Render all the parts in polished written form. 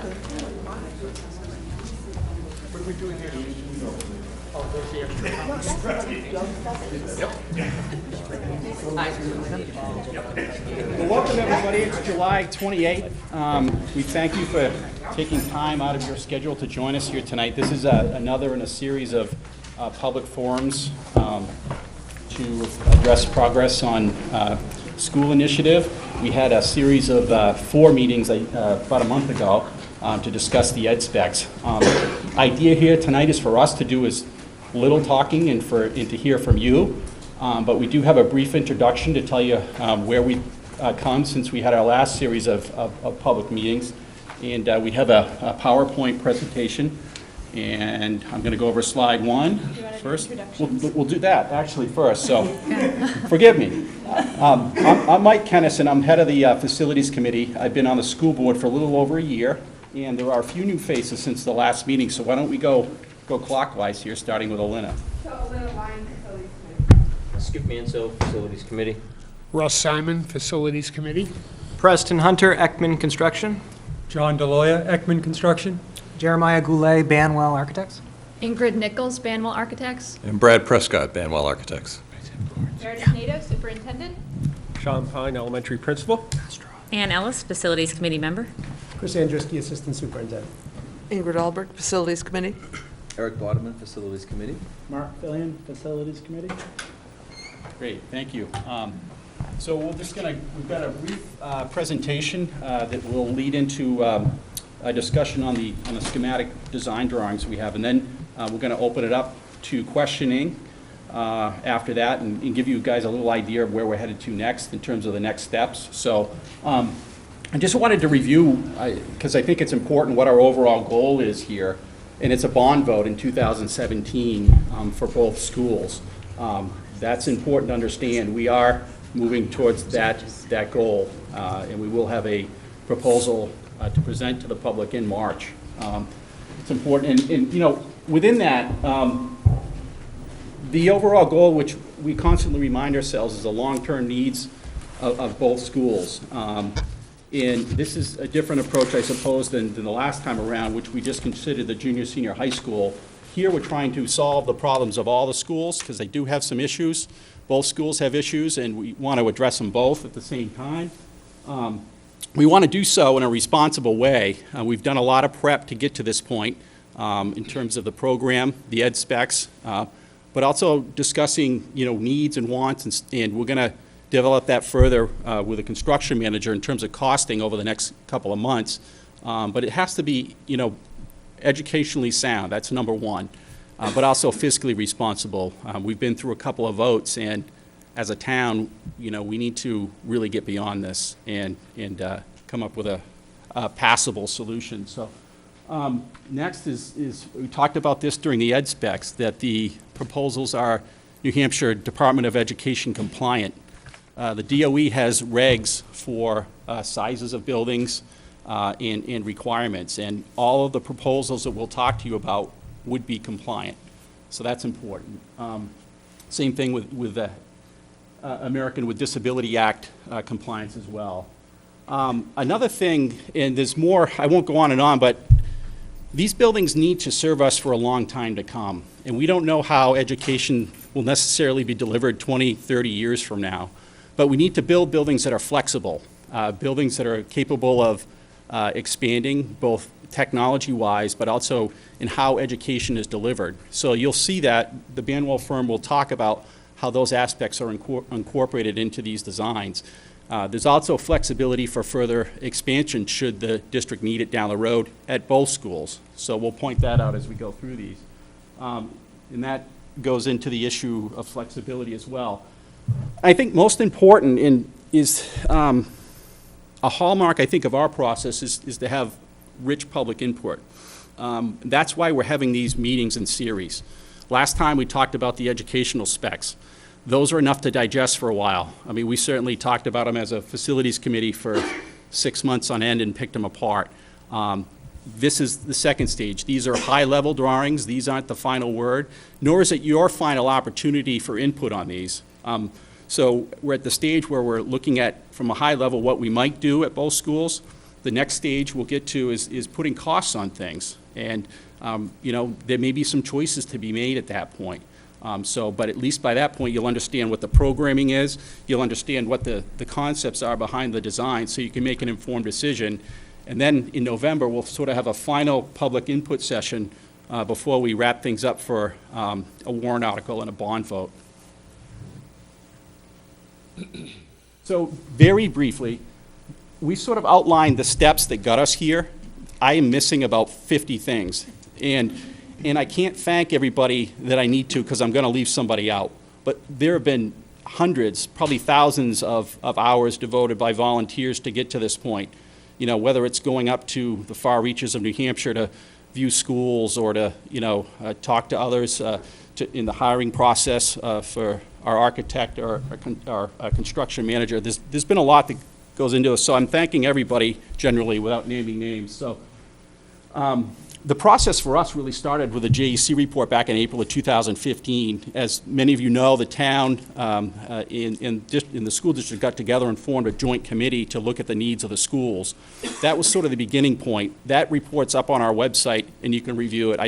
What are we doing here? Oh, there's the extra. Well, welcome everybody. It's July 28th. We thank you for taking time out of your schedule to join us here tonight. This is another in a series of public forums to address progress on school initiative. We had a series of 4 meetings about a month ago to discuss the ed specs. Idea here tonight is for us to do is little talking and to hear from you, but we do have a brief introduction to tell you where we come since we had our last series of public meetings, and we have a PowerPoint presentation, and I'm going to go over slide 1 first. We'll do that actually first, so forgive me. I'm Mike Kennison. I'm head of the Facilities Committee. I've been on the school board for a little over a year, and there are a few new faces since the last meeting, so why don't we go clockwise here, starting with Elena. So Elena Lyon, Facilities Committee. Skip Mansell, Facilities Committee. Russ Simon, Facilities Committee. Preston Hunter, Ekman Construction. John DeLoya, Ekman Construction. Jeremiah Goulet, Banwell Architects. Ingrid Nichols, Banwell Architects. And Brad Prescott, Banwell Architects. Meredith Nato, Superintendent. Sean Pine, Elementary Principal. Ann Ellis, Facilities Committee Member. Chris Andruski, Assistant Superintendent. Ingrid Albrecht, Facilities Committee. Eric Bodeman, Facilities Committee. Mark Fillion, Facilities Committee. Great, thank you. So we've got a brief presentation that will lead into a discussion on the schematic design drawings we have, and then we're going to open it up to questioning after that and give you guys a little idea of where we're headed to next in terms of the next steps. So I just wanted to review, because I think it's important what our overall goal is here, and it's a bond vote in 2017 for both schools. That's important to understand. We are moving towards that goal, and we will have a proposal to present to the public in March. It's important, and you know, within that, the overall goal, which we constantly remind ourselves, is the long-term needs of both schools. And this is a different approach, I suppose, than the last time around, which we just considered the junior, senior high school. Here we're trying to solve the problems of all the schools, because they do have some issues. Both schools have issues, and we want to address them both at the same time. We want to do so in a responsible way. We've done a lot of prep to get to this point in terms of the program, the ed specs, but also discussing, you know, needs and wants, and we're going to develop that further with a construction manager in terms of costing over the next couple of months. But it has to be, you know, educationally sound. That's number one. But also fiscally responsible. We've been through a couple of votes, and as a town, you know, we need to really get beyond this and come up with a passable solution. So next is we talked about this during the ed specs, that the proposals are New Hampshire Department of Education compliant. The DOE has regs for sizes of buildings and requirements, and all of the proposals that we'll talk to you about would be compliant. So that's important. Same thing with the American with Disability Act compliance as well. Another thing, and there's more, I won't go on and on, but these buildings need to serve us for a long time to come. And we don't know how education will necessarily be delivered 20, 30 years from now. But we need to build buildings that are flexible, buildings that are capable of expanding both technology-wise, but also in how education is delivered. So you'll see that the Banwell firm will talk about how those aspects are incorporated into these designs. There's also flexibility for further expansion should the district need it down the road at both schools. So we'll point that out as we go through these. And that goes into the issue of flexibility as well. I think most important is a hallmark, I think, of our process is to have rich public input. That's why we're having these meetings in series. Last time we talked about the educational specs. Those are enough to digest for a while. I mean, we certainly talked about them as a facilities committee for 6 months on end and picked them apart. This is the second stage. These are high-level drawings. These aren't the final word, nor is it your final opportunity for input on these. So we're at the stage where we're looking at, from a high level, what we might do at both schools, The next stage we'll get to is putting costs on things. And, there may be some choices to be made at that point. But at least by that point, you'll understand what the programming is, you'll understand what the concepts are behind the design, so you can make an informed decision. And then in November, we'll sort of have a final public input session before we wrap things up for a warrant article and a bond vote. So very briefly, we sort of outlined the steps that got us here. I am missing about 50 things. And I can't thank everybody that I need to because I'm going to leave somebody out. But there have been hundreds, probably thousands of hours devoted by volunteers to get to this point. Whether it's going up to the far reaches of New Hampshire to view schools or to, talk to others in the hiring process for our architect or our construction manager. There's been a lot that goes into this. So I'm thanking everybody generally without naming names. So. The process for us really started with a JEC report back in April of 2015. As many of you know, the town in the school district got together and formed a joint committee to look at the needs of the schools. That was sort of the beginning point. That report's up on our website, and you can review it.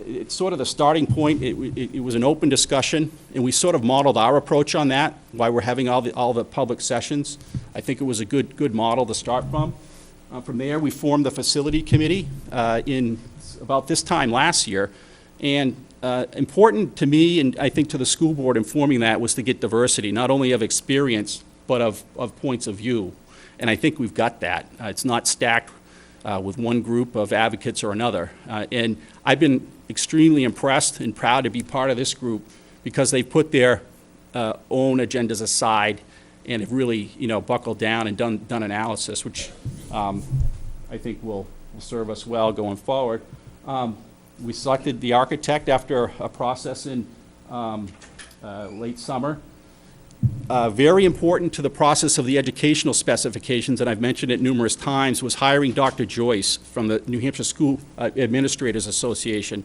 It's sort of the starting point. It was an open discussion, and we sort of modeled our approach on that, why we're having all the public sessions. I think it was a good model to start from. From there, we formed the facility committee in about this time last year. And important to me, and I think to the school board in forming that, was to get diversity, not only of experience, but of points of view. And I think we've got that. It's not stacked with one group of advocates or another. And I've been extremely impressed and proud to be part of this group because they've put their own agendas aside and have really, buckled down and done analysis, which I think will serve us well going forward. We selected the architect after a process in late summer. Very important to the process of the educational specifications, and I've mentioned it numerous times, was hiring Dr. Joyce from the New Hampshire School Administrators Association.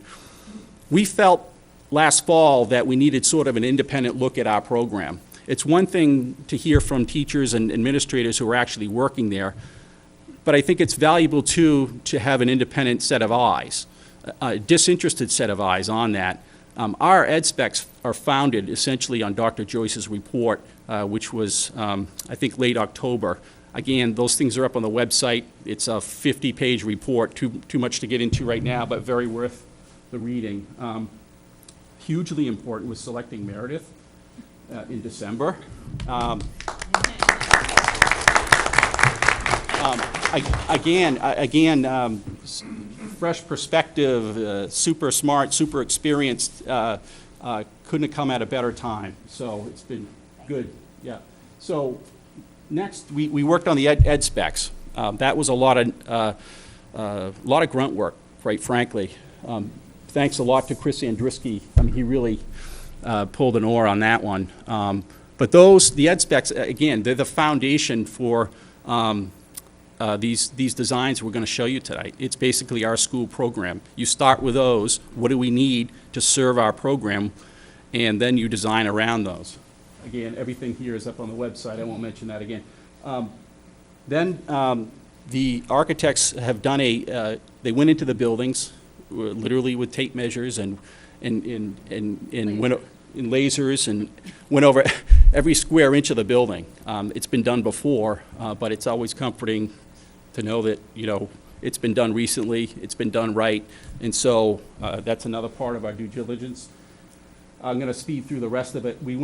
We felt last fall that we needed sort of an independent look at our program. It's one thing to hear from teachers and administrators who are actually working there, but I think it's valuable, too, to have an independent set of eyes, a disinterested set of eyes on that. Our ed specs are founded essentially on Dr. Joyce's report, which was, I think, late October. Again, those things are up on the website. It's a 50-page report, too much to get into right now, but very worth the reading. Hugely important was selecting Meredith in December. Fresh perspective, super smart, super experienced, couldn't have come at a better time. So it's been good, yeah. So next, we worked on the ed specs. That was a lot of grunt work, quite frankly. Thanks a lot to Chris Andriski. He really pulled an oar on that one. But the ed specs, again, they're the foundation for these designs we're going to show you tonight. It's basically our school program. You start with those. What do we need to serve our program? And then you design around those. Again, everything here is up on the website. I won't mention that again. Then the architects have done they went into the buildings, literally with tape measures and went in lasers and went over every square inch of the building. It's been done before, but it's always comforting to know that, it's been done recently, it's been done right, and so that's another part of our due diligence. I'm going to speed through the rest of it. We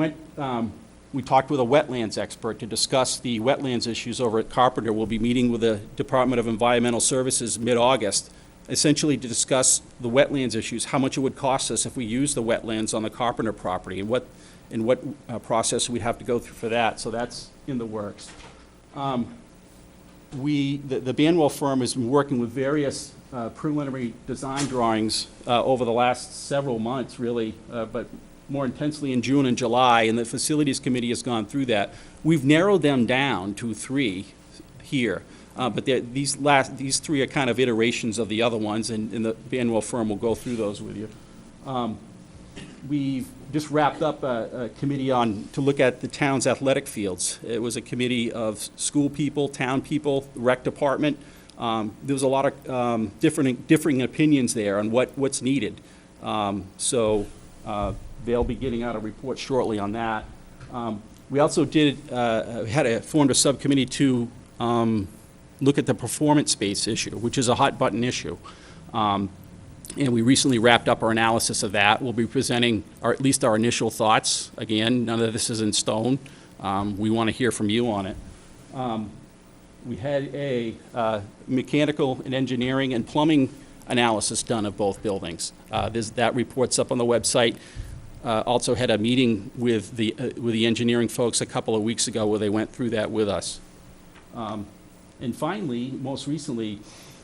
talked with a wetlands expert to discuss the wetlands issues over at Carpenter. We'll be meeting with the Department of Environmental Services mid-August, essentially to discuss the wetlands issues, how much it would cost us if we use the wetlands on the Carpenter property, and what process we'd have to go through for that. So that's in the works. The Banwell firm has been working with various preliminary design drawings over the last several months, really, but more intensely in June and July, and the Facilities Committee has gone through that. We've narrowed them down to 3 here. But these 3 are kind of iterations of the other ones, and the Banwell firm will go through those with you. We've just wrapped up a committee to look at the town's athletic fields. It was a committee of school people, town people, rec department. There was a lot of differing opinions there on what's needed. So they'll be getting out a report shortly on that. We also formed a subcommittee to look at the performance space issue, which is a hot button issue. And we recently wrapped up our analysis of that. We'll be presenting at least our initial thoughts. Again, none of this is in stone. We want to hear from you on it. We had a mechanical and engineering and plumbing analysis done of both buildings. That report's up on the website. Also had a meeting with the engineering folks a couple of weeks ago where they went through that with us. And finally, most recently,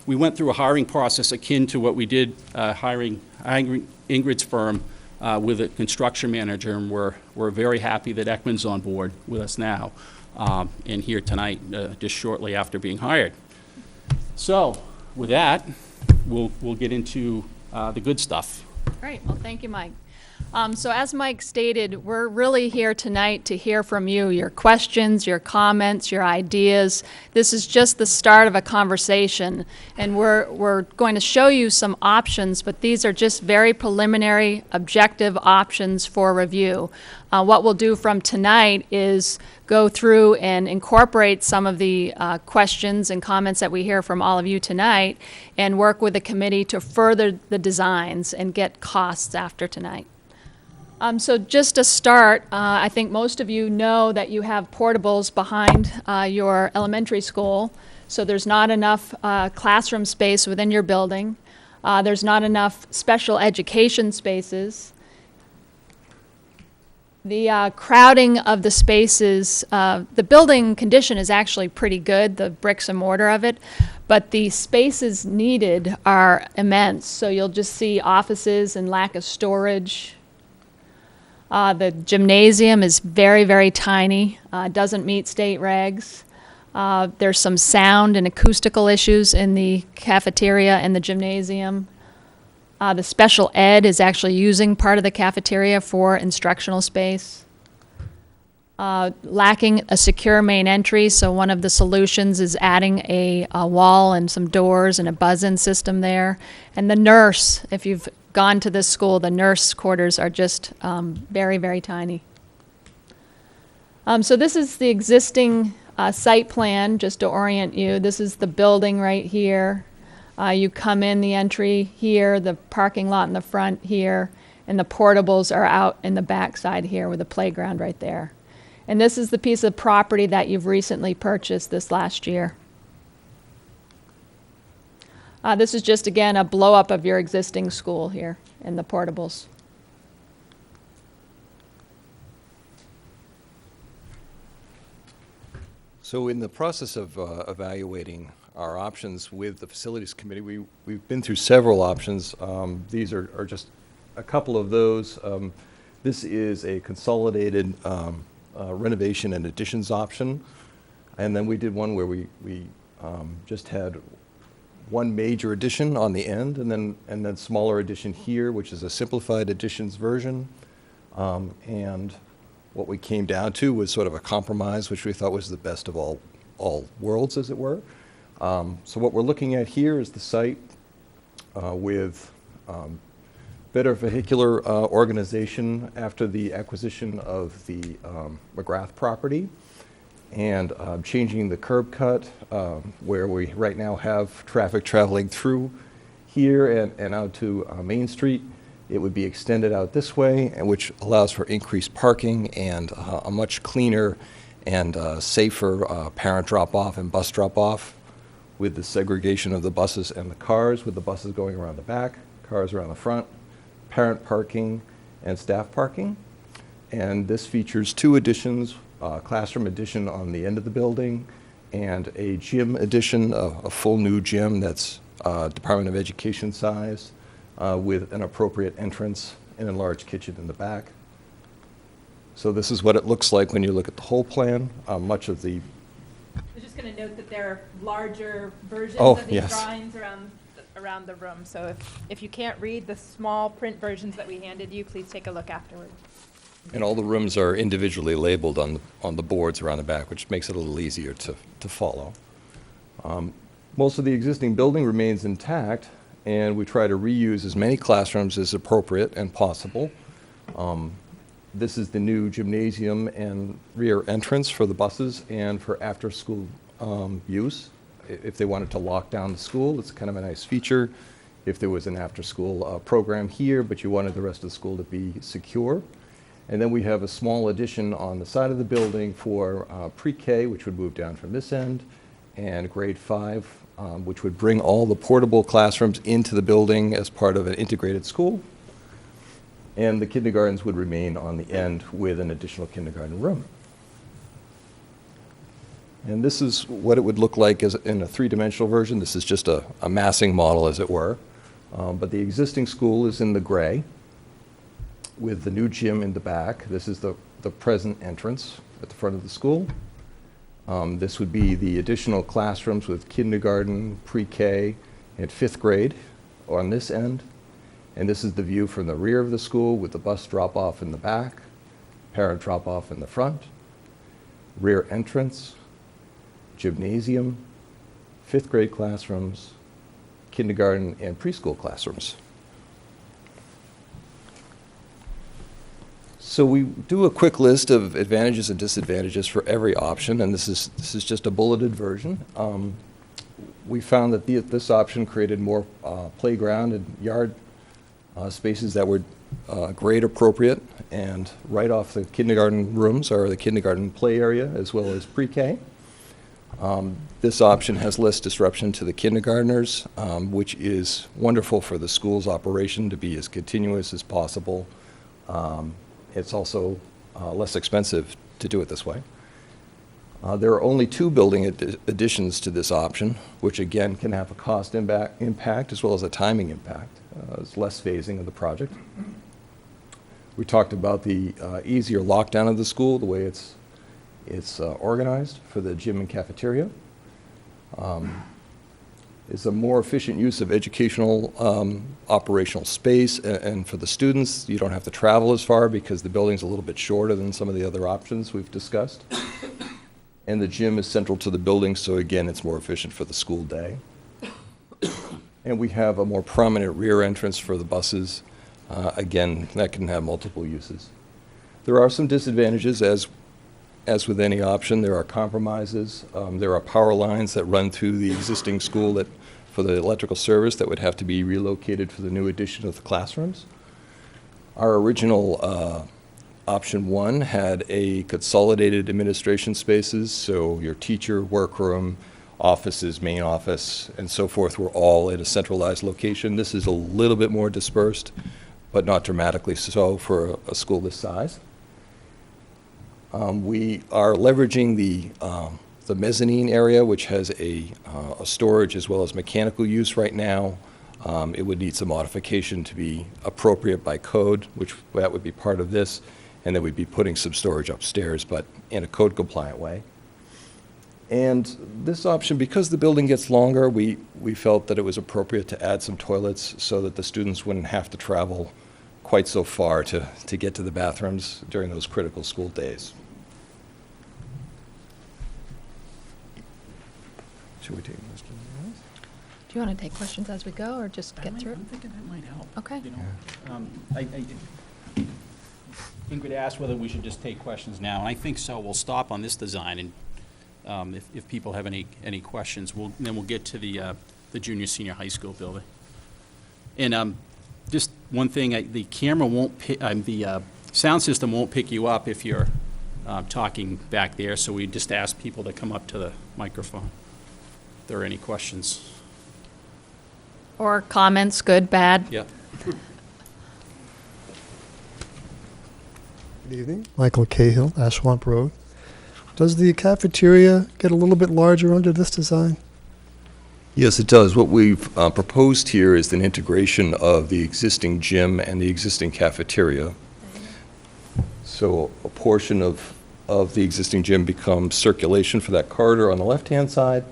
we went through a hiring process akin to what we did hiring Ingrid's firm with a construction manager, and we're very happy that Ekman's on board with us now and here tonight, just shortly after being hired. So with that, we'll get into the good stuff. Great, well, thank you, Mike. So as Mike stated, we're really here tonight to hear from you, your questions, your comments, your ideas. This is just the start of a conversation, and we're going to show you some options, but these are just very preliminary, objective options for review. What we'll do from tonight is go through and incorporate some of the questions and comments that we hear from all of you tonight and work with the committee to further the designs and get costs after tonight. So just to start, I think most of you know that you have portables behind your elementary school, so there's not enough classroom space within your building. There's not enough special education spaces. The crowding of the spaces, the building condition is actually pretty good, the bricks and mortar of it, but the spaces needed are immense. So you'll just see offices and lack of storage. The gymnasium is very, very tiny, doesn't meet state regs. There's some sound and acoustical issues in the cafeteria and the gymnasium. The special ed is actually using part of the cafeteria for instructional space. Lacking a secure main entry, so one of the solutions is adding a wall and some doors and a buzz-in system there. And the nurse, if you've gone to this school, the nurse quarters are just very, very tiny. So this is the existing site plan, just to orient you. This is the building right here. You come in the entry here, the parking lot in the front here, and the portables are out in the back side here with a playground right there. And this is the piece of property that you've recently purchased this last year. This is just, again, a blow-up of your existing school here in the portables. So in the process of evaluating our options with the Facilities Committee, we've been through several options. These are just a couple of those. This is a consolidated renovation and additions option. And then we did one where we just had one major addition on the end, and then smaller addition here, which is a simplified additions version. And what we came down to was sort of a compromise, which we thought was the best of all worlds, as it were. So what we're looking at here is the site with better vehicular organization after the acquisition of the McGrath property, and changing the curb cut where we right now have traffic traveling through here and out to Main Street. It would be extended out this way, and which allows for increased parking and a much cleaner and safer parent drop-off and bus drop-off, with the segregation of the buses and the cars, with the buses going around the back, cars around the front, parent parking and staff parking. And this features two additions, classroom addition on the end of the building and a gym addition, a full new gym that's Department of Education size, with an appropriate entrance and enlarged kitchen in the back. So this is what it looks like when you look at the whole plan. Much of the I was just going to note that there are larger versions Oh, of these yes. drawings around the room. So if you can't read the small print versions that we handed you, please take a look afterwards. And all the rooms are individually labeled on the boards around the back, which makes it a little easier to follow. Most of the existing building remains intact, and we try to reuse as many classrooms as appropriate and possible. This is the new gymnasium and rear entrance for the buses and for after-school use. If they wanted to lock down the school, it's kind of a nice feature. If there was an after-school program here, but you wanted the rest of the school to be secure. And then we have a small addition on the side of the building for pre-K, which would move down from this end, and grade 5, which would bring all the portable classrooms into the building as part of an integrated school. And the kindergartens would remain on the end with an additional kindergarten room. And this is what it would look like as in a three-dimensional version. This is just a massing model, as it were. But the existing school is in the gray, with the new gym in the back. This is the present entrance at the front of the school. This would be the additional classrooms with kindergarten, pre-K, and 5th grade on this end. And this is the view from the rear of the school with the bus drop-off in the back, parent drop-off in the front, rear entrance, gymnasium, 5th grade classrooms, kindergarten, and preschool classrooms. So we do a quick list of advantages and disadvantages for every option, and this is just a bulleted version. We found that this option created more playground and yard spaces that were grade appropriate and right off the kindergarten rooms or the kindergarten play area as well as pre-K. This option has less disruption to the kindergartners, which is wonderful for the school's operation to be as continuous as possible. It's also less expensive to do it this way. There are only 2 building additions to this option, which again can have a cost impact as well as a timing impact. It's less phasing of the project. We talked about the easier lockdown of the school, the way it's organized for the gym and cafeteria. It's a more efficient use of educational operational space, and for the students, you don't have to travel as far because the building's a little bit shorter than some of the other options we've discussed. And the gym is central to the building, so again, it's more efficient for the school day. And we have a more prominent rear entrance for the buses. Again, that can have multiple uses. There are some disadvantages, as with any option. There are compromises. There are power lines that run through the existing school for the electrical service that would have to be relocated for the new addition of the classrooms. Our original option 1 had a consolidated administration spaces, so your teacher, workroom, offices, main office, and so forth were all in a centralized location. This is a little bit more dispersed, but not dramatically so for a school this size. We are leveraging the mezzanine area, which has a storage as well as mechanical use right now. It would need some modification to be appropriate by code, which that would be part of this, and then we'd be putting some storage upstairs, but in a code-compliant way. And this option, because the building gets longer, we felt that it was appropriate to add some toilets so that the students wouldn't have to travel quite so far to get to the bathrooms during those critical school days. Should we take questions? Do you want to take questions as we go, or just get through? I'm thinking that might help. Okay. You know, Ingrid asked whether we should just take questions now, and I think so. We'll stop on this design, and if people have any questions, then we'll get to the junior senior high school building. And just one thing, the camera won't pick, the sound system won't pick you up if you're talking back there, so we just ask people to come up to the microphone if there are any questions. Or comments, good, bad? Yeah. Good evening. Michael Cahill, Ashwamp Road. Does the cafeteria get a little bit larger under this design? Yes, it does. What we've proposed here is an integration of the existing gym and the existing cafeteria. So a portion of the existing gym becomes circulation for that corridor on the left-hand side,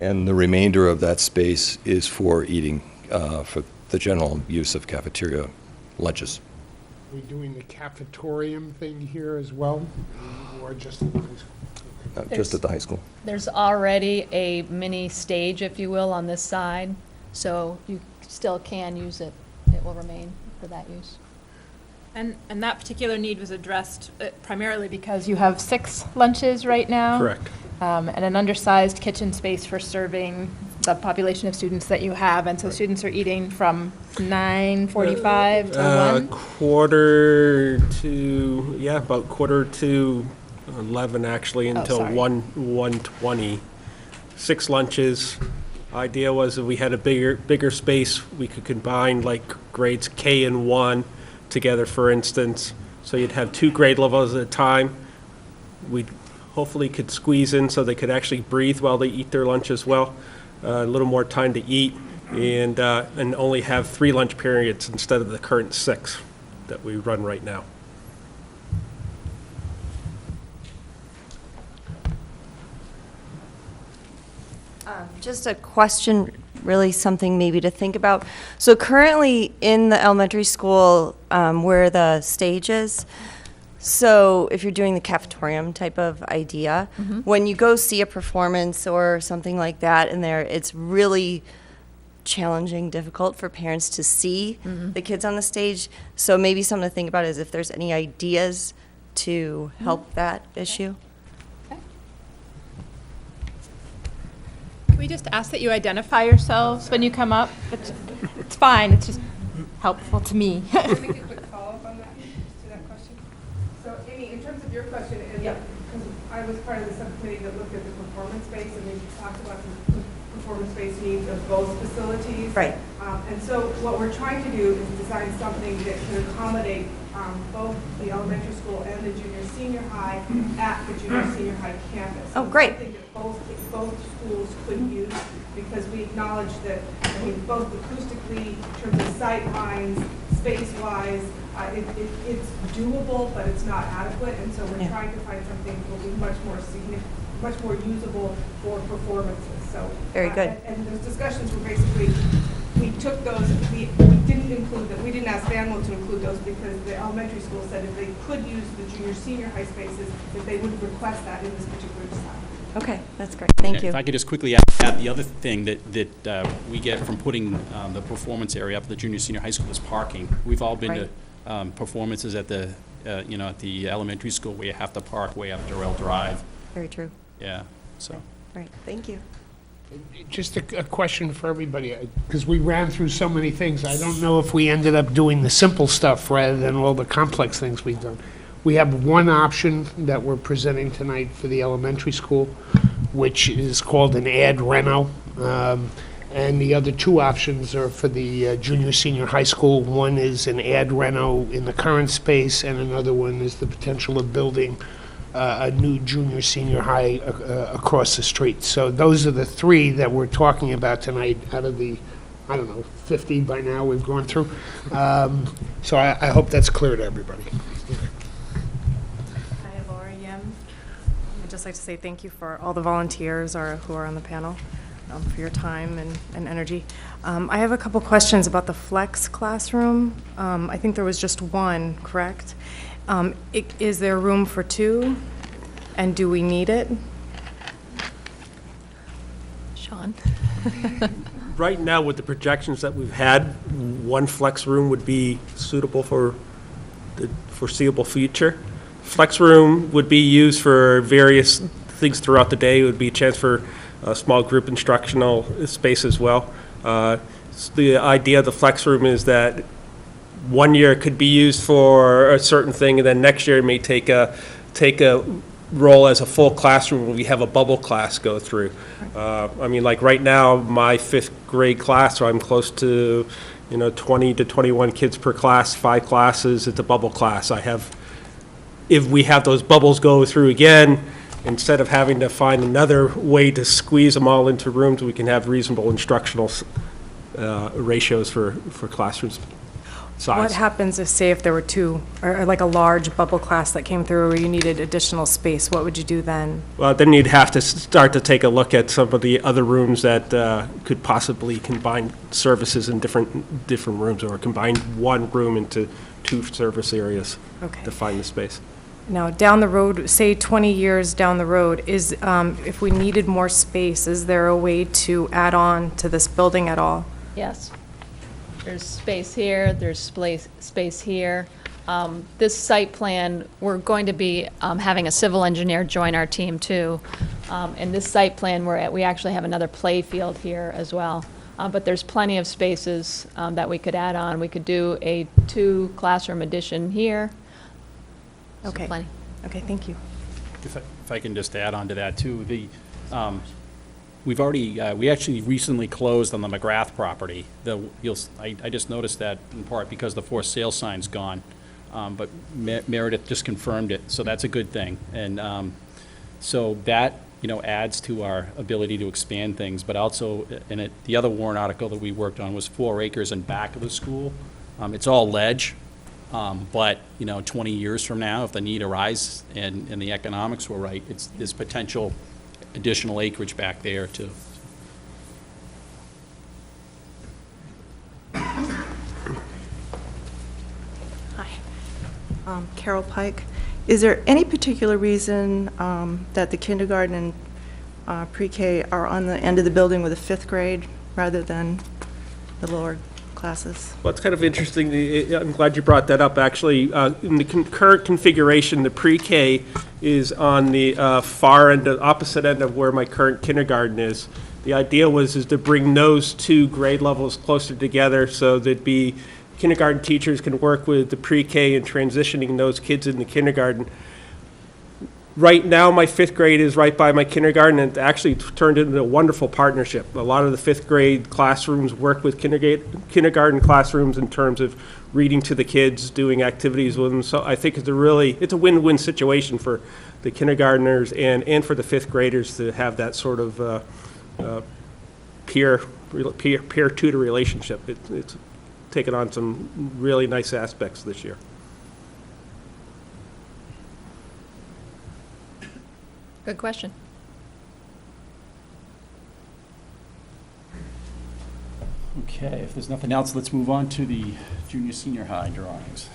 And the remainder of that space is for eating, for the general use of cafeteria lunches. Are we doing the cafetorium thing here as well, or just at the high school? Just at the high school. There's already a mini stage, if you will, on this side, so you still can use it. It will remain for that use. And that particular need was addressed primarily because you have 6 lunches right now? Correct. And an undersized kitchen space for serving the population of students that you have, and so students are eating from 9:45 to 1? About quarter to 11, actually, until sorry. 1:20. 6 lunches. Idea was if we had a bigger space, we could combine like grades K and 1 together, for instance. So you'd have 2 grade levels at a time. We hopefully could squeeze in so they could actually breathe while they eat their lunch as well. A little more time to eat, and only have 3 lunch periods instead of the current 6 that we run right now. Just a question, really something maybe to think about. So currently in the elementary school, where the stage is, so if you're doing the cafetorium type of idea, when you go see a performance or something like that in there, it's really challenging, difficult for parents to see the kids on the stage. So maybe something to think about is if there's any ideas to help that issue. Can we just ask that you identify yourselves when you come up? It's fine, it's just helpful to me. Can I make a quick follow-up on that, to that question? So Amy, in terms of your question, and because I was part of the subcommittee that looked at the performance space, and we talked about the performance space needs of both facilities. Right. And so what we're trying to do is design something that can accommodate both the elementary school and the junior-senior high at the junior-senior high campus. Oh, great. Something that both schools could use, because we acknowledge that, I mean, both acoustically, in terms of sight lines, space-wise, it's doable, but it's not adequate, and so we're trying to find something that will be much more significant, much more usable for performances. So very good. And those discussions were basically, we took those, we didn't include them, we didn't ask Vanwell to include those because the elementary school said if they could use the junior-senior high spaces, that they would request that in this particular design. Okay, that's great. Thank you. If I could just quickly add, the other thing that we get from putting the performance area up at the junior-senior high school is parking. We've all been to performances at the, at the elementary school where you have to park way up Durrell Drive. Very true. Yeah, so. Right, thank you. Just a question for everybody, because we ran through so many things. I don't know if we ended up doing the simple stuff rather than all the complex things we've done. We have one option that we're presenting tonight for the elementary school, which is called an ad reno. And the other 2 options are for the junior-senior high school. One is an ad reno in the current space, and another one is the potential of building a new junior-senior high across the street. So those are the 3 that we're talking about tonight out of the, I don't know, 50 by now we've gone through. So I hope that's clear to everybody. Hi, Laura Yim. I'd just like to say thank you for all the volunteers who are on the panel, for your time and energy. I have a couple questions about the flex classroom. I think there was just 1, correct? Is there room for 2, and do we need it? Sean? Right now, with the projections that we've had, 1 flex room would be suitable for the foreseeable future. Flex room would be used for various things throughout the day. It would be a chance for small group instructional space as well. The idea of the flex room is that 1 year it could be used for a certain thing, and then next year it may take a role as a full classroom when we have a bubble class go through. I mean, like right now, my 5th grade class, so I'm close to 20 to 21 kids per class, 5 classes. It's a bubble class. If we have those bubbles go through again, instead of having to find another way to squeeze them all into rooms, we can have reasonable instructional ratios for classrooms. size. What happens if, say, if there were two, or like a large bubble class that came through where you needed additional space, what would you do then? Well, then you'd have to start to take a look at some of the other rooms that could possibly combine services in different rooms, or combine one room into 2 service areas to find the space. Now, down the road, say 20 years down the road, is, if we needed more space, is there a way to add on to this building at all? Yes. There's space here, there's space here. This site plan, we're going to be having a civil engineer join our team too. And this site plan, we actually have another play field here as well. But there's plenty of spaces that we could add on. We could do a 2 classroom addition here. So Okay. plenty. Okay, thank you. If I can just add on to that too, we actually recently closed on the McGrath property. I just noticed that in part because the for sale sign's gone, but Meredith just confirmed it, so that's a good thing. And so that, adds to our ability to expand things, but also, the other warrant article that we worked on was 4 acres in back of the school. It's all ledge, but, 20 years from now, if the need arises and the economics were right, there's potential additional acreage back there too. Hi. Carol Pike. Is there any particular reason that the kindergarten and pre-K are on the end of the building with the 5th grade rather than the lower classes? Well, it's kind of interesting. I'm glad you brought that up, actually. In the current configuration, the pre-K is on the far end, the opposite end of where my current kindergarten is. The idea is to bring those 2 grade levels closer together so that kindergarten teachers can work with the pre-K and transitioning those kids into kindergarten. Right now, my 5th grade is right by my kindergarten, and it actually turned into a wonderful partnership. A lot of the 5th grade classrooms work with kindergarten classrooms in terms of reading to the kids, doing activities with them. So I think it's a win-win situation for the kindergartners and for the 5th graders to have that sort of peer-tutor relationship. It's taken on some really nice aspects this year. Good question. Okay, if there's nothing else, let's move on to the junior-senior high drawings.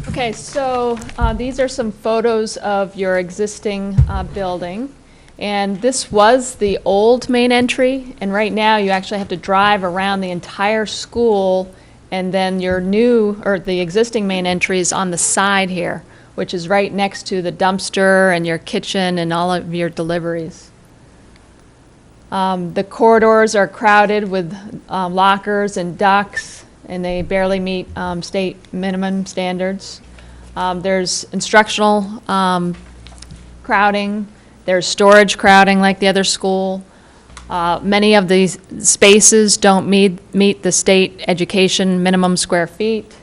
Okay, so these are some photos of your existing building. And this was the old main entry, and right now you actually have to drive around the entire school, and then the existing main entry is on the side here, which is right next to the dumpster and your kitchen and all of your deliveries. The corridors are crowded with lockers and ducts, and they barely meet state minimum standards. There's instructional crowding. There's storage crowding like the other school. Many of these spaces don't meet the state education minimum square feet.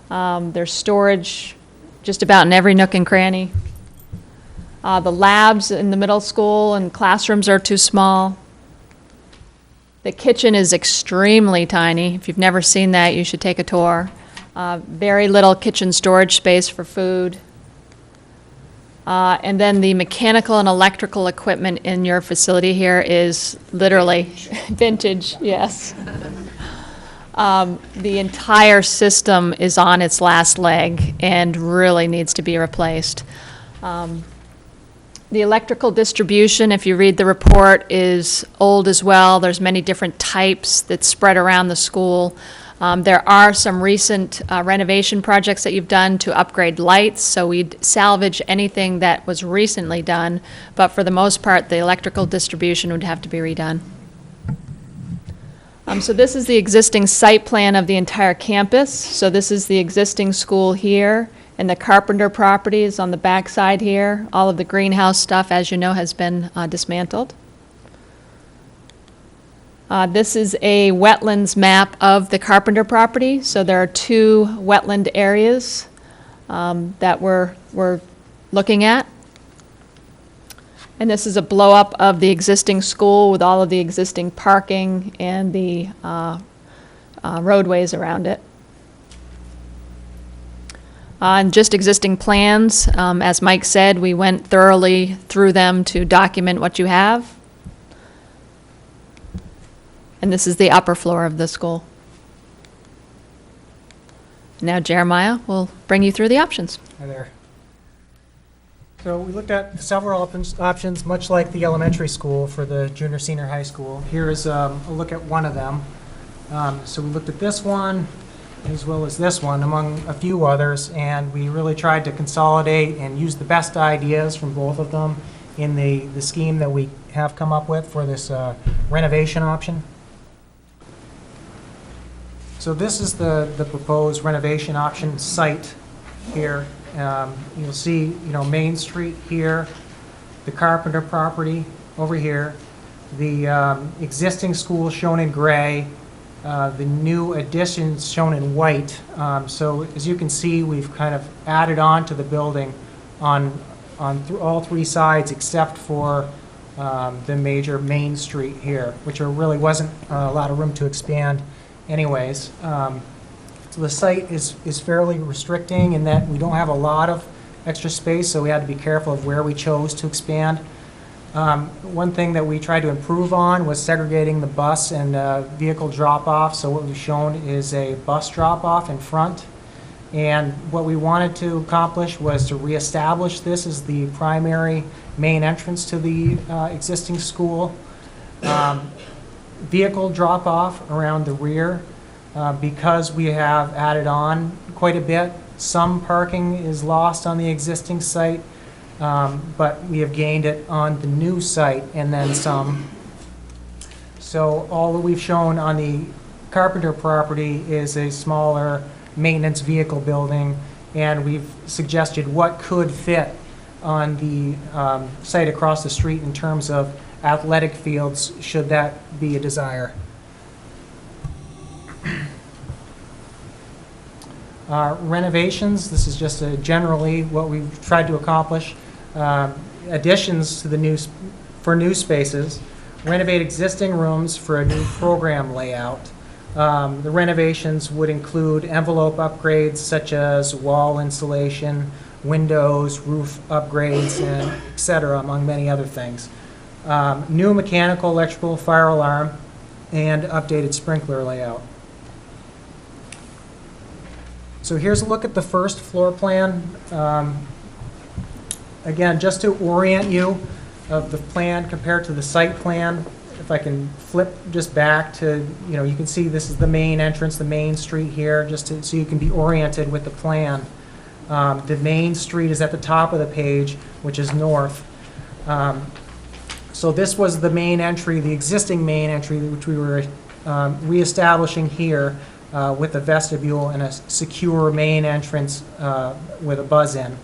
There's storage just about in every nook and cranny. The labs in the middle school and classrooms are too small. The kitchen is extremely tiny. If you've never seen that, you should take a tour. Very little kitchen storage space for food. And then the mechanical and electrical equipment in your facility here is literally vintage, yes. The entire system is on its last leg and really needs to be replaced. The electrical distribution, if you read the report, is old as well. There's many different types that spread around the school. There are some recent renovation projects that you've done to upgrade lights, so we'd salvage anything that was recently done, but for the most part, the electrical distribution would have to be redone. So this is the existing site plan of the entire campus. So this is the existing school here, and the Carpenter property is on the back side here. All of the greenhouse stuff, as you know, has been dismantled. This is a wetlands map of the Carpenter property. So there are 2 wetland areas that we're looking at. And this is a blow-up of the existing school with all of the existing parking and the roadways around it. on just existing plans. As Mike said, we went thoroughly through them to document what you have. And this is the upper floor of the school. Now Jeremiah will bring you through the options. Hi there. So we looked at several options, much like the elementary school for the junior senior high school. Here is a look at one of them. So we looked at this one as well as this one, among a few others, and we really tried to consolidate and use the best ideas from both of them in the scheme that we have come up with for this renovation option. So this is the proposed renovation option site here. You'll see, Main Street here, the Carpenter property over here, the existing school shown in gray, the new additions shown in white. So as you can see, we've kind of added on to the building on all three sides except for the major Main Street here, which really wasn't a lot of room to expand anyways. So the site is fairly restricting in that we don't have a lot of extra space, so we had to be careful of where we chose to expand. One thing that we tried to improve on was segregating the bus and vehicle drop-off. So what we've shown is a bus drop-off in front. And what we wanted to accomplish was to reestablish this as the primary main entrance to the existing school. Vehicle drop-off around the rear. Because we have added on quite a bit, some parking is lost on the existing site, but we have gained it on the new site and then some. So all that we've shown on the Carpenter property is a smaller maintenance vehicle building, and we've suggested what could fit on the site across the street in terms of athletic fields, should that be a desire. Renovations, this is just generally what we've tried to accomplish. Additions to for new spaces, renovate existing rooms for a new program layout. The renovations would include envelope upgrades such as wall insulation, windows, roof upgrades, and et cetera, among many other things. New mechanical, electrical, fire alarm, and updated sprinkler layout. So here's a look at the first floor plan. Again, just to orient you of the plan compared to the site plan, if I can flip just back to, you can see this is the main entrance, the main street here, so you can be oriented with the plan. The main street is at the top of the page, which is north. So this was the main entry, the existing main entry, which we were reestablishing here. With a vestibule and a secure main entrance with a buzz-in.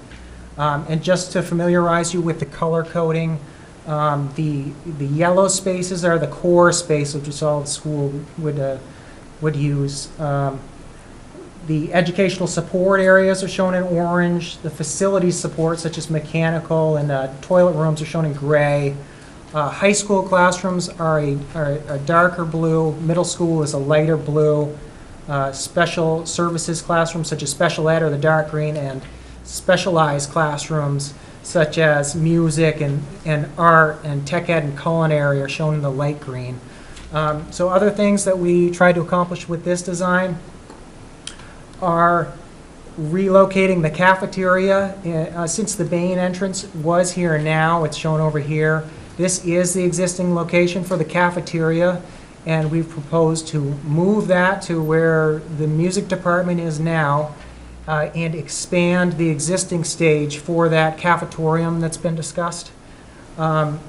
And just to familiarize you with the color coding, the yellow spaces are the core space, which is all the school would use. The educational support areas are shown in orange. The facility support, such as mechanical and toilet rooms, are shown in gray. High school classrooms are a darker blue. Middle school is a lighter blue. Special services classrooms such as special ed are the dark green, and specialized classrooms such as music and art and tech ed and culinary are shown in the light green. So other things that we tried to accomplish with this design are relocating the cafeteria. Since the main entrance was here now, it's shown over here. This is the existing location for the cafeteria. And we've proposed to move that to where the music department is now and expand the existing stage for that cafetorium that's been discussed. And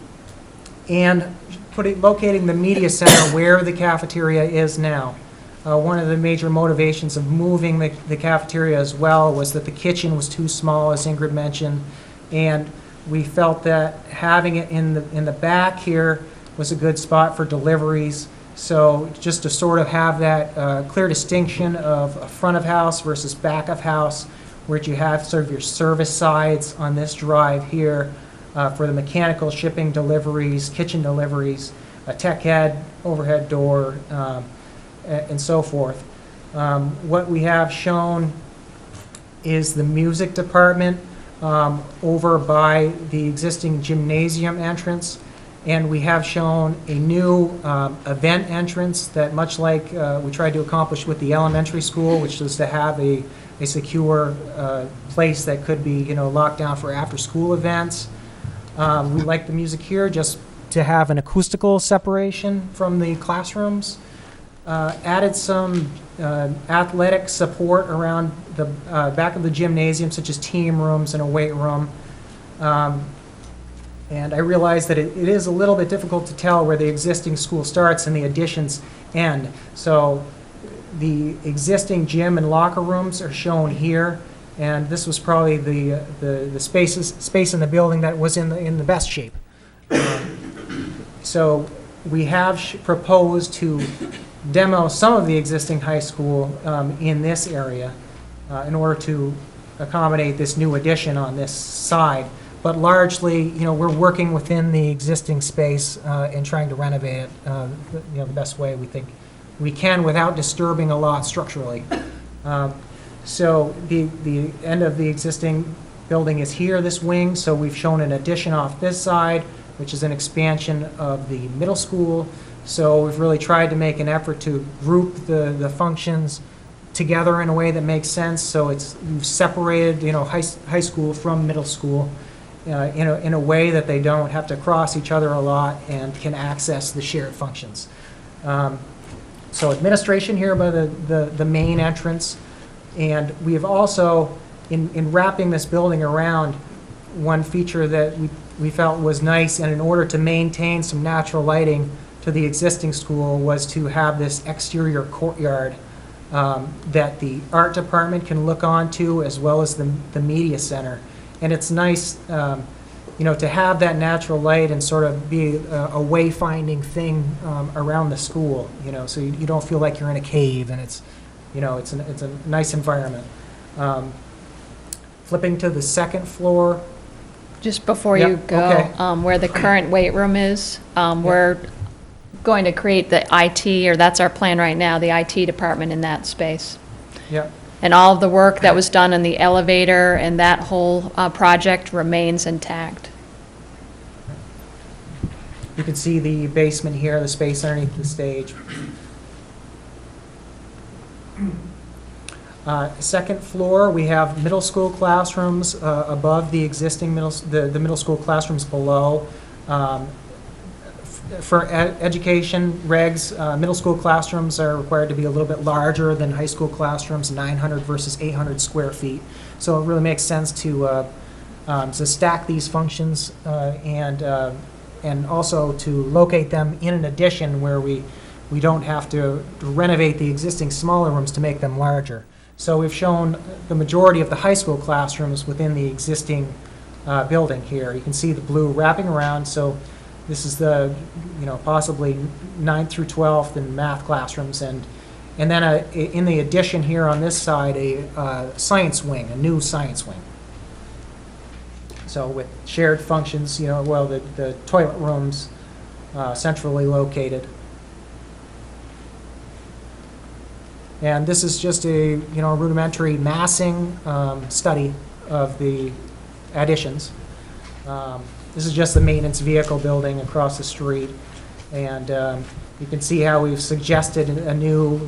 locating the media center where the cafeteria is now. One of the major motivations of moving the cafeteria as well was that the kitchen was too small, as Ingrid mentioned, and we felt that having it in the back here was a good spot for deliveries. So just to sort of have that clear distinction of front of house versus back of house, where you have sort of your service sides on this drive here for the mechanical shipping deliveries, kitchen deliveries, a tech ed, overhead door, and so forth. What we have shown is the music department over by the existing gymnasium entrance. And we have shown a new event entrance that, much like we tried to accomplish with the elementary school, which was to have a secure place that could be, locked down for after-school events. We like the music here just to have an acoustical separation from the classrooms. Added some athletic support around the back of the gymnasium, such as team rooms and a weight room. And I realize that it is a little bit difficult to tell where the existing school starts and the additions end. So the existing gym and locker rooms are shown here, and this was probably the space in the building that was in the best shape. So we have proposed to demo some of the existing high school in this area in order to accommodate this new addition on this side. But largely, we're working within the existing space and trying to renovate it, the best way we think we can without disturbing a lot structurally. So the end of the existing building is here, this wing. So we've shown an addition off this side, which is an expansion of the middle school. So we've really tried to make an effort to group the functions together in a way that makes sense. So we've separated, high school from middle school. In a way that they don't have to cross each other a lot and can access the shared functions. So administration here by the main entrance. And we have also, in wrapping this building around, one feature that we felt was nice, and in order to maintain some natural lighting to the existing school, was to have this exterior courtyard that the art department can look onto, as well as the media center. And it's nice, to have that natural light and sort of be a wayfinding thing around the school, so you don't feel like you're in a cave, and it's a nice environment. Flipping to the second floor. Just before you Yep, go, okay. where the current weight room is, we're going to create the IT, or that's our plan right now, the IT department in that space. Yeah. And all of the work that was done in the elevator and that whole project remains intact. You can see the basement here, the space underneath the stage. Second floor, we have middle school classrooms above the existing the middle school classrooms below. For education regs, middle school classrooms are required to be a little bit larger than high school classrooms, 900 versus 800 square feet. So it really makes sense to stack these functions and also to locate them in an addition where we don't have to renovate the existing smaller rooms to make them larger. So we've shown the majority of the high school classrooms within the existing building here. You can see the blue wrapping around. So this is the, possibly 9th through 12th in math classrooms, and then in the addition here on this side, a science wing, a new science wing. So with shared functions, the toilet rooms centrally located. And this is just a, rudimentary massing study of the additions. This is just the maintenance vehicle building across the street. And you can see how we've suggested a new,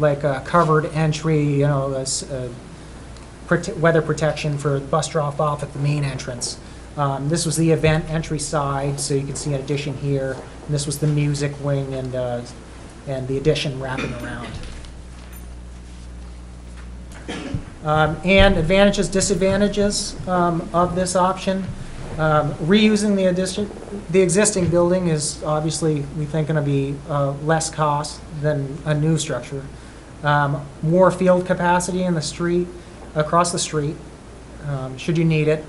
covered entry, weather protection for bus drop-off at the main entrance. This was the event entry side, so you can see an addition here. And this was the music wing and the addition wrapping around. And advantages, disadvantages of this option. Reusing the existing building is obviously, we think, going to be less cost than a new structure. More field capacity in the street, across the street, should you need it.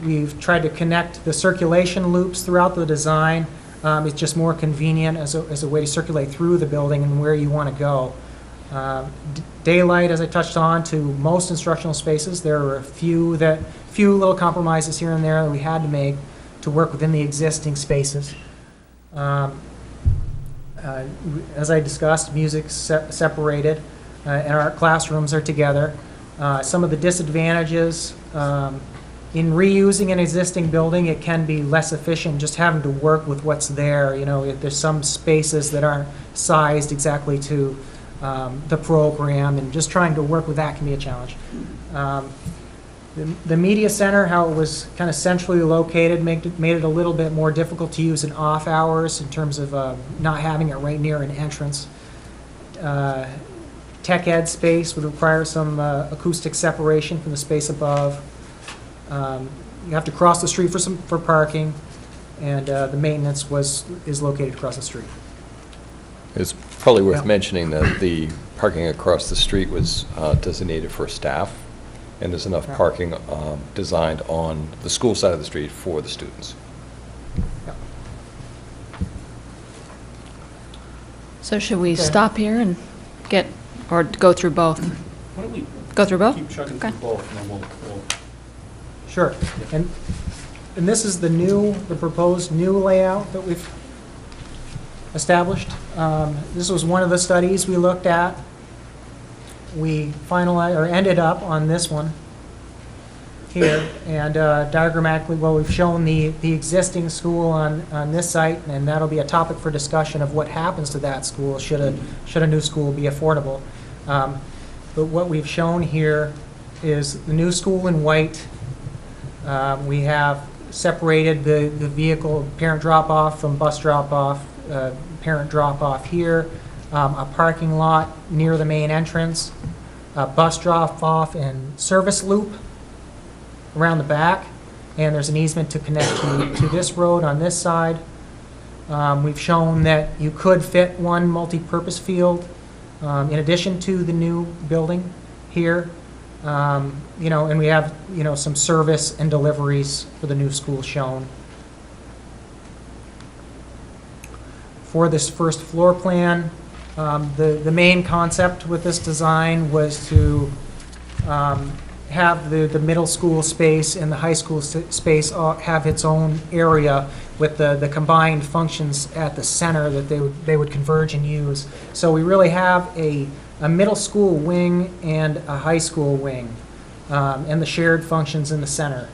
We've tried to connect the circulation loops throughout the design. It's just more convenient as a way to circulate through the building and where you want to go. Daylight, as I touched on, to most instructional spaces. There are a few little compromises here and there that we had to make to work within the existing spaces. As I discussed, music separated, and our classrooms are together. Some of the disadvantages, in reusing an existing building, it can be less efficient just having to work with what's there. You know, if there's some spaces that aren't sized exactly to the program, and just trying to work with that can be a challenge. The media center, how it was kind of centrally located, made it a little bit more difficult to use in off hours in terms of not having it right near an entrance. Tech ed space would require some acoustic separation from the space above. You have to cross the street for parking, and the maintenance is located across the street. It's probably worth Yeah. mentioning that the parking across the street was designated for staff, and there's enough Yeah. parking designed on the school side of the street for the students. So should we Okay. stop here and or go through both? Why don't we Go through both? keep chugging Okay. through both, and then we'll Sure. And this is the proposed new layout that we've established. This was one of the studies we looked at. We finalized, or ended up on this one here. And diagrammatically, well, we've shown the existing school on this site, and that'll be a topic for discussion of what happens to that school should a new school be affordable. But what we've shown here is the new school in white. We have separated the vehicle parent drop-off from bus drop-off, parent drop-off here, a parking lot near the main entrance, a bus drop-off and service loop around the back, and there's an easement to connect to this road on this side. We've shown that you could fit one multi-purpose field in addition to the new building here. You know, and we have, you know, some service and deliveries for the new school shown. For this first floor plan, the main concept with this design was to have the middle school space and the high school space have its own area with the combined functions at the center that they would converge and use. So we really have a middle school wing and a high school wing, and the shared functions in the center.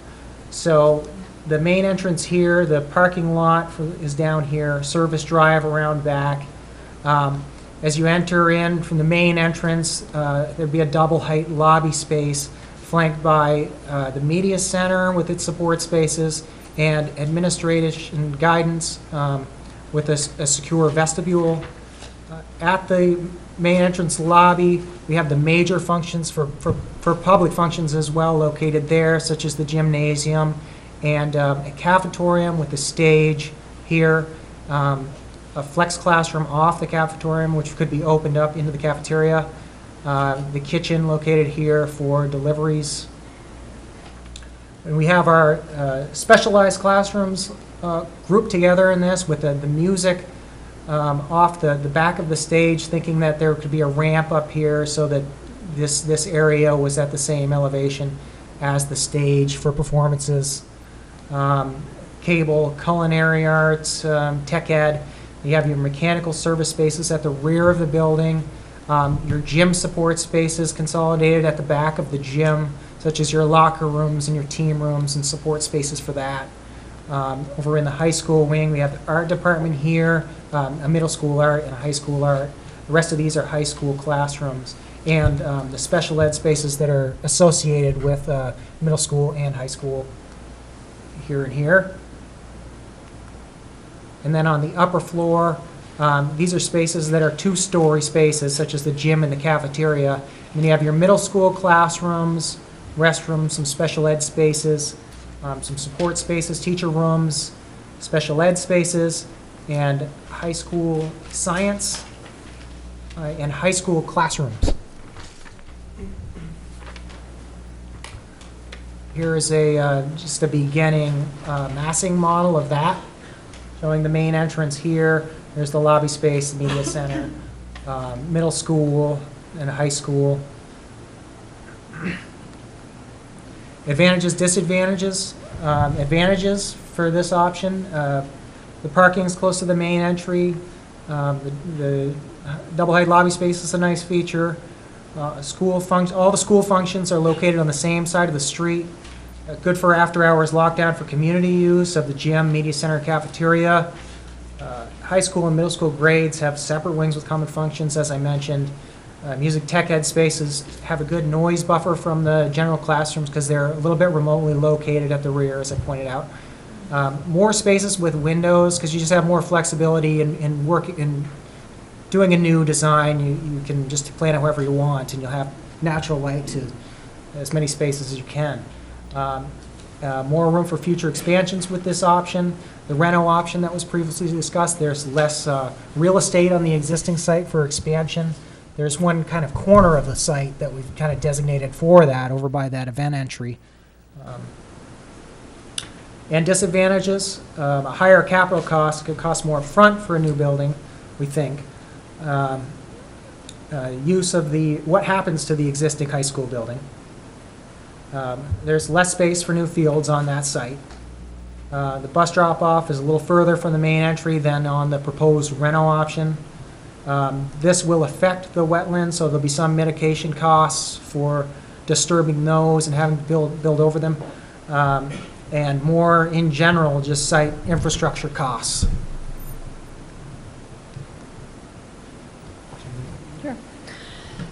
So the main entrance here, the parking lot is down here, service drive around back. As you enter in from the main entrance, there'd be a double height lobby space flanked by the media center with its support spaces and administration guidance with a secure vestibule. At the main entrance lobby, we have the major functions for public functions as well located there, such as the gymnasium and a cafetorium with a stage here, a flex classroom off the cafetorium, which could be opened up into the cafeteria, the kitchen located here for deliveries. And we have our specialized classrooms grouped together in this with the music off the back of the stage, thinking that there could be a ramp up here so that this area was at the same elevation as the stage for performances. Cable, culinary arts, tech ed. You have your mechanical service spaces at the rear of the building, your gym support spaces consolidated at the back of the gym, such as your locker rooms and your team rooms and support spaces for that. Over in the high school wing, we have the art department here, a middle school art and a high school art. The rest of these are high school classrooms, and the special ed spaces that are associated with middle school and high school here and here. And then on the upper floor, these are spaces that are two-story spaces, such as the gym and the cafeteria. And you have your middle school classrooms, restrooms, some special ed spaces, some support spaces, teacher rooms, special ed spaces, and high school science and high school classrooms. Here is just a beginning massing model of that, showing the main entrance here. There's the lobby space, the media center, middle school, and high school. Advantages, disadvantages. Advantages for this option. The parking is close to the main entry. The double height lobby space is a nice feature. All the school functions are located on the same side of the street. Good for after-hours lockdown for community use of the gym, media center, cafeteria. High school and middle school grades have separate wings with common functions, as I mentioned. Music tech ed spaces have a good noise buffer from the general classrooms because they're a little bit remotely located at the rear, as I pointed out. More spaces with windows because you just have more flexibility in doing a new design. You can just plan it however you want, and you'll have natural light to as many spaces as you can. More room for future expansions with this option. The reno option that was previously discussed, there's less real estate on the existing site for expansion. There's one kind of corner of the site that we've kind of designated for that over by that event entry. And disadvantages, a higher capital cost could cost more upfront for a new building, we think. Use of what happens to the existing high school building. There's less space for new fields on that site. The bus drop-off is a little further from the main entry than on the proposed reno option. This will affect the wetlands, so there'll be some mitigation costs for disturbing those and having to build over them. And more, in general, just site infrastructure costs.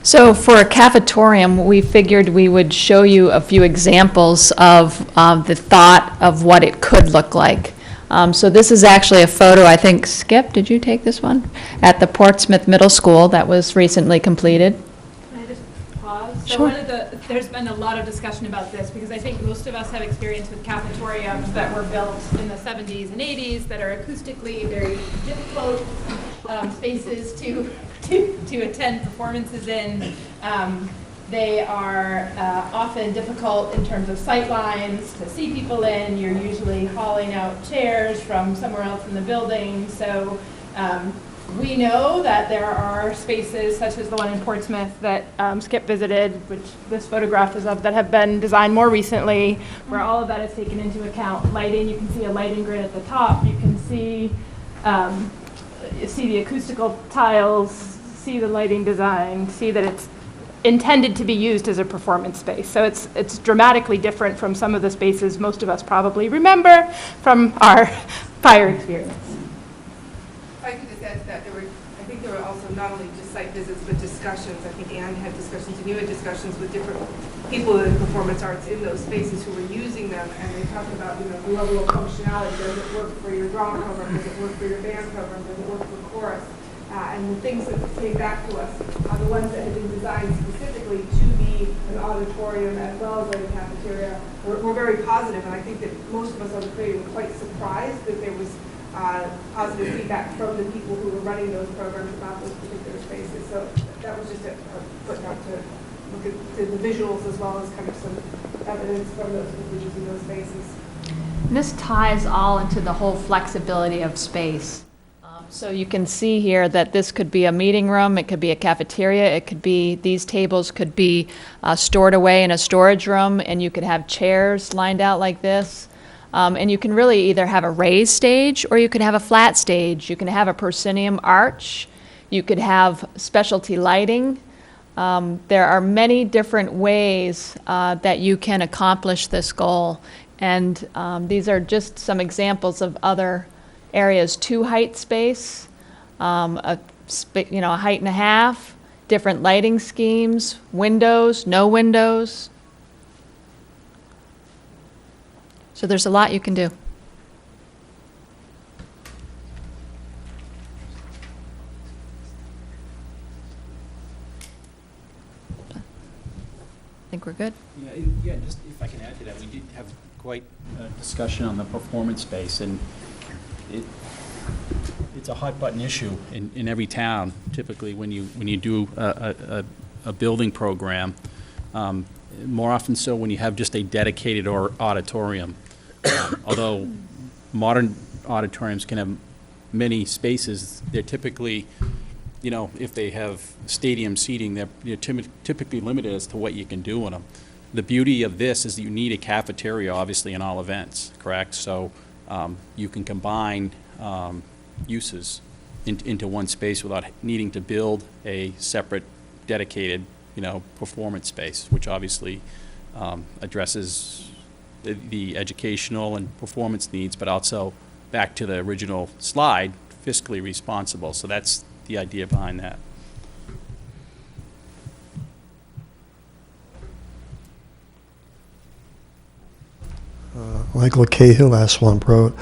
So for a cafetorium, we figured we would show you a few examples of the thought of what it could look like. So this is actually a photo, I think, Skip, did you take this one? At the Portsmouth Middle School that was recently completed. Can I just pause? So Sure. there's been a lot of discussion about this because I think most of us have experience with cafetoriums that were built in the 70s and 80s that are acoustically very difficult spaces to attend performances in. They are often difficult in terms of sight lines to see people in. You're usually hauling out chairs from somewhere else in the building. So we know that there are spaces such as the one in Portsmouth that Skip visited, which this photograph is of, that have been designed more recently, where all of that is taken into account. Lighting, you can see a lighting grid at the top. You can see the acoustical tiles, see the lighting design, see that it's intended to be used as a performance space. So it's dramatically different from some of the spaces most of us probably remember from our prior experience. I could just add to that, I think there were also not only just site visits, but discussions. I think Anne had discussions, and you had discussions with different people in performance arts in those spaces who were using them, and they talked about, the level of functionality. Does it work for your drama program? Does it work for your band program? Does it work for chorus? And the things that came back to us are the ones that had been designed specifically to be an auditorium as well as like a cafeteria. We're very positive, and I think that most of us on the committee were quite surprised that there was positive feedback from the people who were running those programs about those particular spaces. So that was just a footnote to look at the visuals as well as kind of some evidence from those users in those spaces. And this ties all into the whole flexibility of space. So you can see here that this could be a meeting room, it could be a cafeteria, it could be, these tables could be stored away in a storage room, and you could have chairs lined out like this. And you can really either have a raised stage or you could have a flat stage. You can have a proscenium arch, you could have specialty lighting. There are many different ways that you can accomplish this goal. And these are just some examples of other areas. 2 height space, a height and a half, different lighting schemes, windows, no windows. So there's a lot you can do. I think we're good. Yeah, just if I can add to that, we did have quite a discussion on the performance space, and it's a hot button issue in every town. Typically, when you do a building program, more often so when you have just a dedicated or auditorium. Although modern auditoriums can have many spaces, they're typically, if they have stadium seating, they're typically limited as to what you can do in them. The beauty of this is that you need a cafeteria, obviously, in all events, correct? So you can combine uses into one space without needing to build a separate dedicated performance space, which obviously addresses the educational and performance needs, but also, back to the original slide, fiscally responsible. So that's the idea behind that. Michael Cahill, Swamp Road.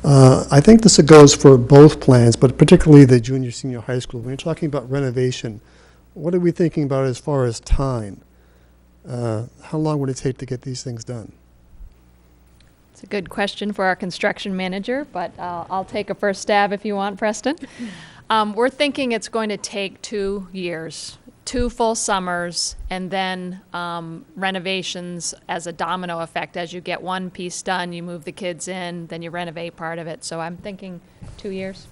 I think this goes for both plans, but particularly the junior, senior high school. When you're talking about renovation, what are we thinking about as far as time? How long would it take to get these things done? It's a good question for our construction manager, but I'll take a first stab if you want, Preston. We're thinking it's going to take 2 years, 2 full summers, and then renovations as a domino effect. As you get one piece done, you move the kids in, then you renovate part of it. So I'm thinking 2 years.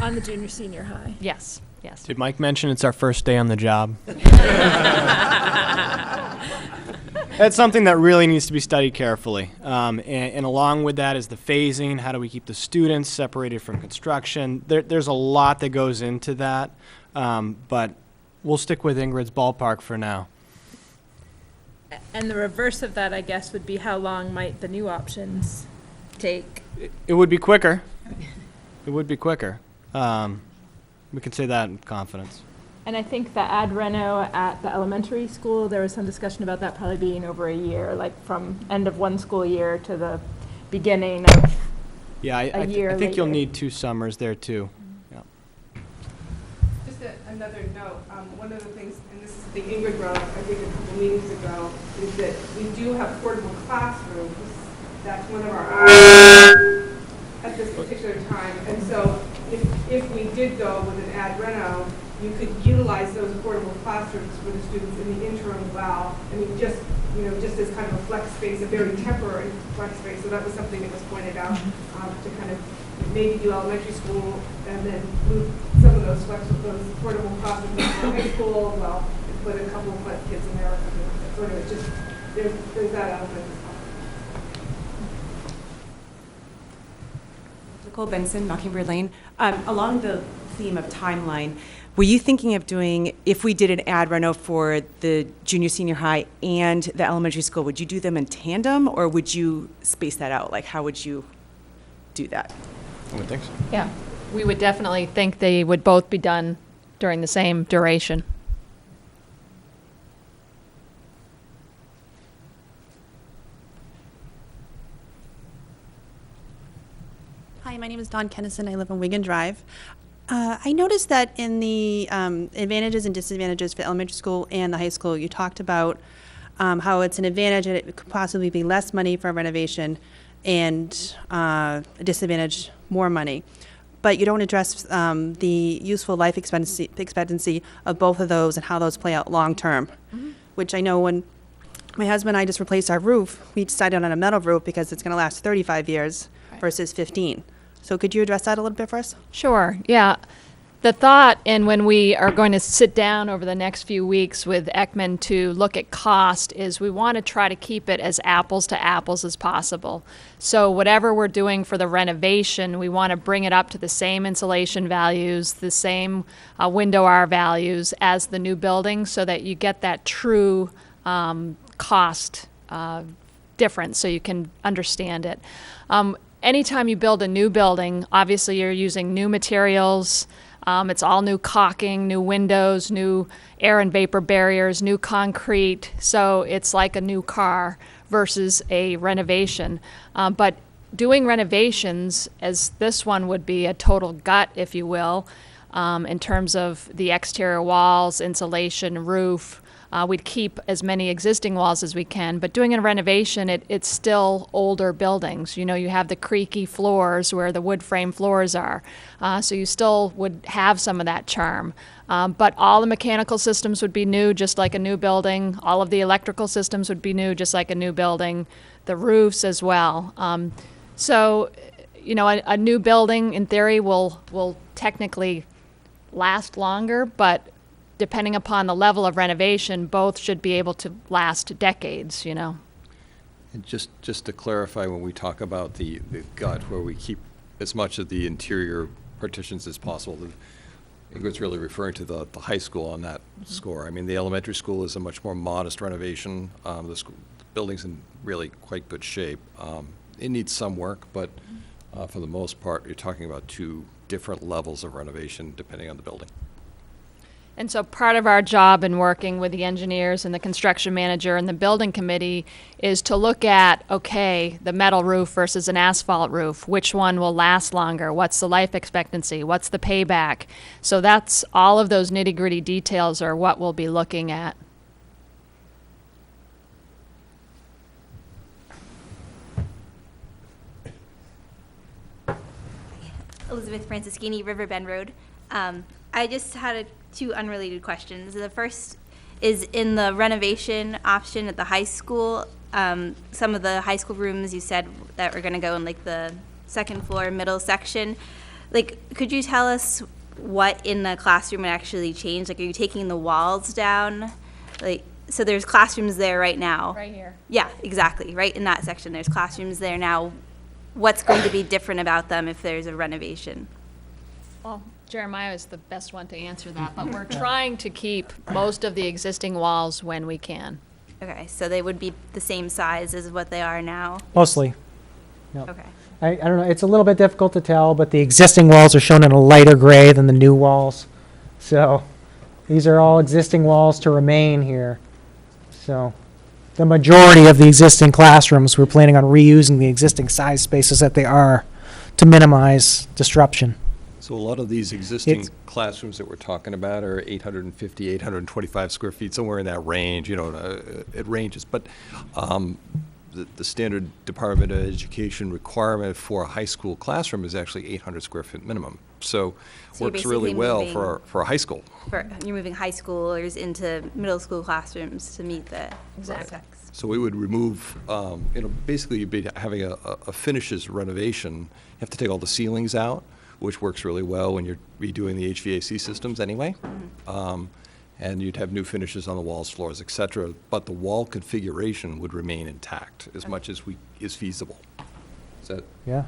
On the junior, senior high. Yes, yes. Did Mike mention it's our first day on the job? That's something that really needs to be studied carefully. And along with that is the phasing. How do we keep the students separated from construction? There's a lot that goes into that, but we'll stick with Ingrid's ballpark for now. And the reverse of that, I guess, would be how long might the new options take? It would be quicker. It would be quicker. We can say that in confidence. And I think the ad reno at the elementary school, there was some discussion about that probably being over a year, like from end of one school year to the beginning of Yeah, I think you'll need 2 summers there too. Yeah. Just another note, one of the things, and this is the Ingrid brought up, I think a couple meetings ago, is that we do have portable classrooms. That's one of our at this particular time. And so if we did go with an ad reno, you could utilize those portable classrooms for the students in the interim well. I mean, just as kind of a flex space, a very temporary flex space. So that was something that was pointed out to kind of maybe do elementary school and then move some of those portable classrooms to high school. Well, and put a couple of kids in there. Sort of just there's that element as well. Nicole Benson, Mockingbird Lane. Along the theme of timeline, were you thinking of doing, if we did an ad reno for the junior, senior high and the elementary school, would you do them in tandem or would you space that out? Like, how would you do that? I would think so. Yeah, we would definitely think they would both be done during the same duration. Hi, my name is Dawn Kennison. I live on Wigan Drive. I noticed that in the advantages and disadvantages for elementary school and the high school, you talked about how it's an advantage and it could possibly be less money for renovation and a disadvantage, more money. But you don't address the useful life expectancy of both of those and how those play out long term, which I know when my husband and I just replaced our roof, we decided on a metal roof because it's going to last 35 years versus 15. So could you address that a little bit for us? Sure, yeah. The thought, and when we are going to sit down over the next few weeks with Ekman to look at cost, is we want to try to keep it as apples to apples as possible. So whatever we're doing for the renovation, we want to bring it up to the same insulation values, the same window R values as the new building, so that you get that true cost difference so you can understand it. Anytime you build a new building, obviously you're using new materials. It's all new caulking, new windows, new air and vapor barriers, new concrete. So it's like a new car versus a renovation. But doing renovations, as this one would be a total gut, if you will, in terms of the exterior walls, insulation, roof. We'd keep as many existing walls as we can, but doing a renovation, it's still older buildings. You know, you have the creaky floors where the wood frame floors are, so you still would have some of that charm. But all the mechanical systems would be new, just like a new building. All of the electrical systems would be new, just like a new building. The roofs as well. So, you know, a new building, in theory, will technically last longer, but depending upon the level of renovation, both should be able to last decades, you know. And just to clarify, when we talk about the gut, where we keep as much of the interior partitions as possible, Ingrid's really referring to the high school on that score. I mean, the elementary school is a much more modest renovation. The building's in really quite good shape. It needs some work, but for the most part, you're talking about two different levels of renovation depending on the building. And so part of our job in working with the engineers and the construction manager and the building committee is to look at, okay, the metal roof versus an asphalt roof. Which one will last longer? What's the life expectancy? What's the payback? So that's all of those nitty-gritty details are what we'll be looking at. Elizabeth Francischini, Riverbend Road. I just had two unrelated questions. The first is in the renovation option at the high school. Some of the high school rooms you said that were going to go in like the second floor middle section. Like, could you tell us what in the classroom actually changed? Like, are you taking the walls down? Like, so there's classrooms there right now. Right here. Yeah, exactly. Right in that section, there's classrooms there now. What's going to be different about them if there's a renovation? Well, Jeremiah is the best one to answer that, but we're trying to keep most of the existing walls when we can. Okay, so they would be the same size as what they are now? Mostly. Yep. Okay. I don't know, it's a little bit difficult to tell, but the existing walls are shown in a lighter gray than the new walls. So these are all existing walls to remain here. So the majority of the existing classrooms, we're planning on reusing the existing size spaces that they are to minimize disruption. So a lot of these existing classrooms that we're talking about are 850, 825 square feet, somewhere in that range, it ranges. But the standard Department of Education requirement for a high school classroom is actually 800 square foot minimum. So works really well for a high school. You're moving high schoolers into middle school classrooms to meet the context. So we would remove, basically you'd be having a finishes renovation. You have to take all the ceilings out, which works really well when you're redoing the HVAC systems anyway. And you'd have new finishes on the walls, floors, et cetera. But the wall configuration would remain intact as much as is feasible. Is that? Yeah.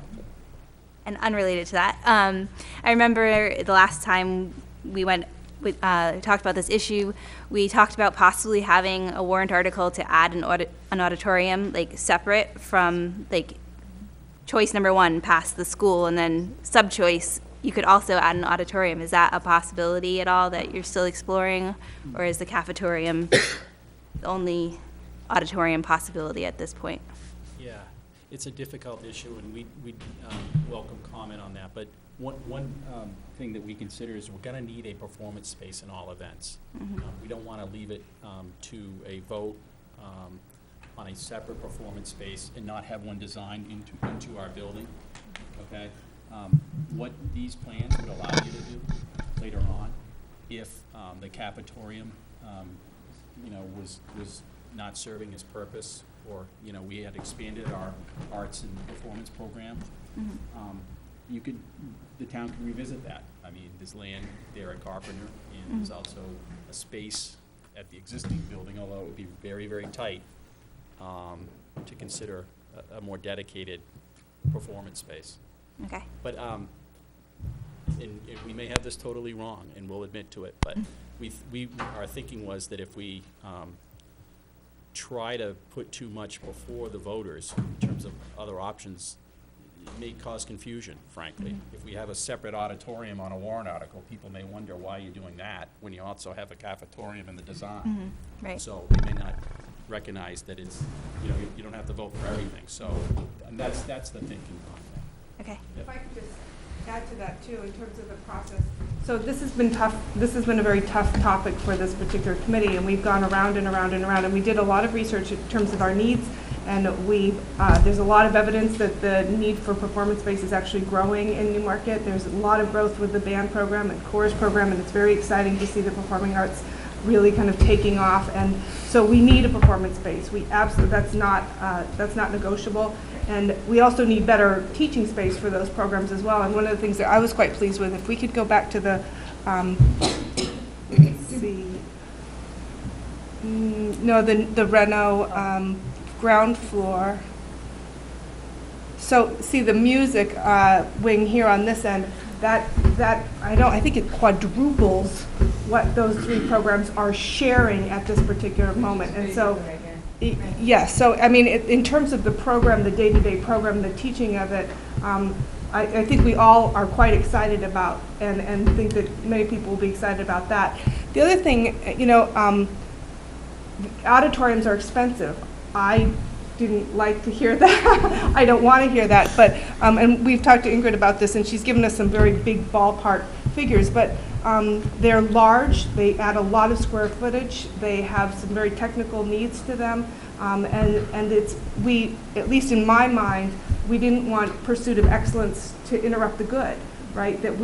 And unrelated to that, I remember the last time we talked about this issue, we talked about possibly having a warrant article to add an auditorium, like separate from like choice number one past the school, and then sub-choice, you could also add an auditorium. Is that a possibility at all that you're still exploring, or is the cafetorium the only auditorium possibility at this point? Yeah, it's a difficult issue, and we welcome comment on that. But one thing that we consider is we're going to need a performance space in all events. We don't want to leave it to a vote on a separate performance space and not have one designed into our building. Okay. What these plans would allow you to do later on, if the cafetorium, was not serving its purpose, or we had expanded our arts and performance program, the town can revisit that. I mean, there's land there at Carpenter, and there's also a space at the existing building, although it would be very, very tight, to consider a more dedicated performance space. Okay. But and we may have this totally wrong, and we'll admit to it. But our thinking was that if we try to put too much before the voters in terms of other options, it may cause confusion, frankly. If we have a separate auditorium on a warrant article, people may wonder why you're doing that when you also have a cafetorium in the design. Right. So they may not recognize that it's you don't have to vote for everything. So and that's the thinking on that. Okay. If I could just add to that too, in terms of the process. So this has been tough. This has been a very tough topic for this particular committee, and we've gone around and around and around, and we did a lot of research in terms of our needs, and there's a lot of evidence that the need for performance space is actually growing in Newmarket. There's a lot of growth with the band program and chorus program, and it's very exciting to see the performing arts really kind of taking off. And so we need a performance space. We absolutely, that's not negotiable. And we also need better teaching space for those programs as well. And one of the things that I was quite pleased with, if we could go back to the, the Reno ground floor. So see the music wing here on this end. I think it quadruples what those three programs are sharing at this particular moment. And so, yes, so I mean, in terms of the program, the day-to-day program, the teaching of it, I think we all are quite excited about, and think that many people will be excited about that. The other thing, auditoriums are expensive. I didn't like to hear that. I don't want to hear that, but, and we've talked to Ingrid about this, and she's given us some very big ballpark figures, but they're large, they add a lot of square footage, they have some very technical needs to them, and at least in my mind, we didn't want pursuit of excellence to interrupt the good, right? That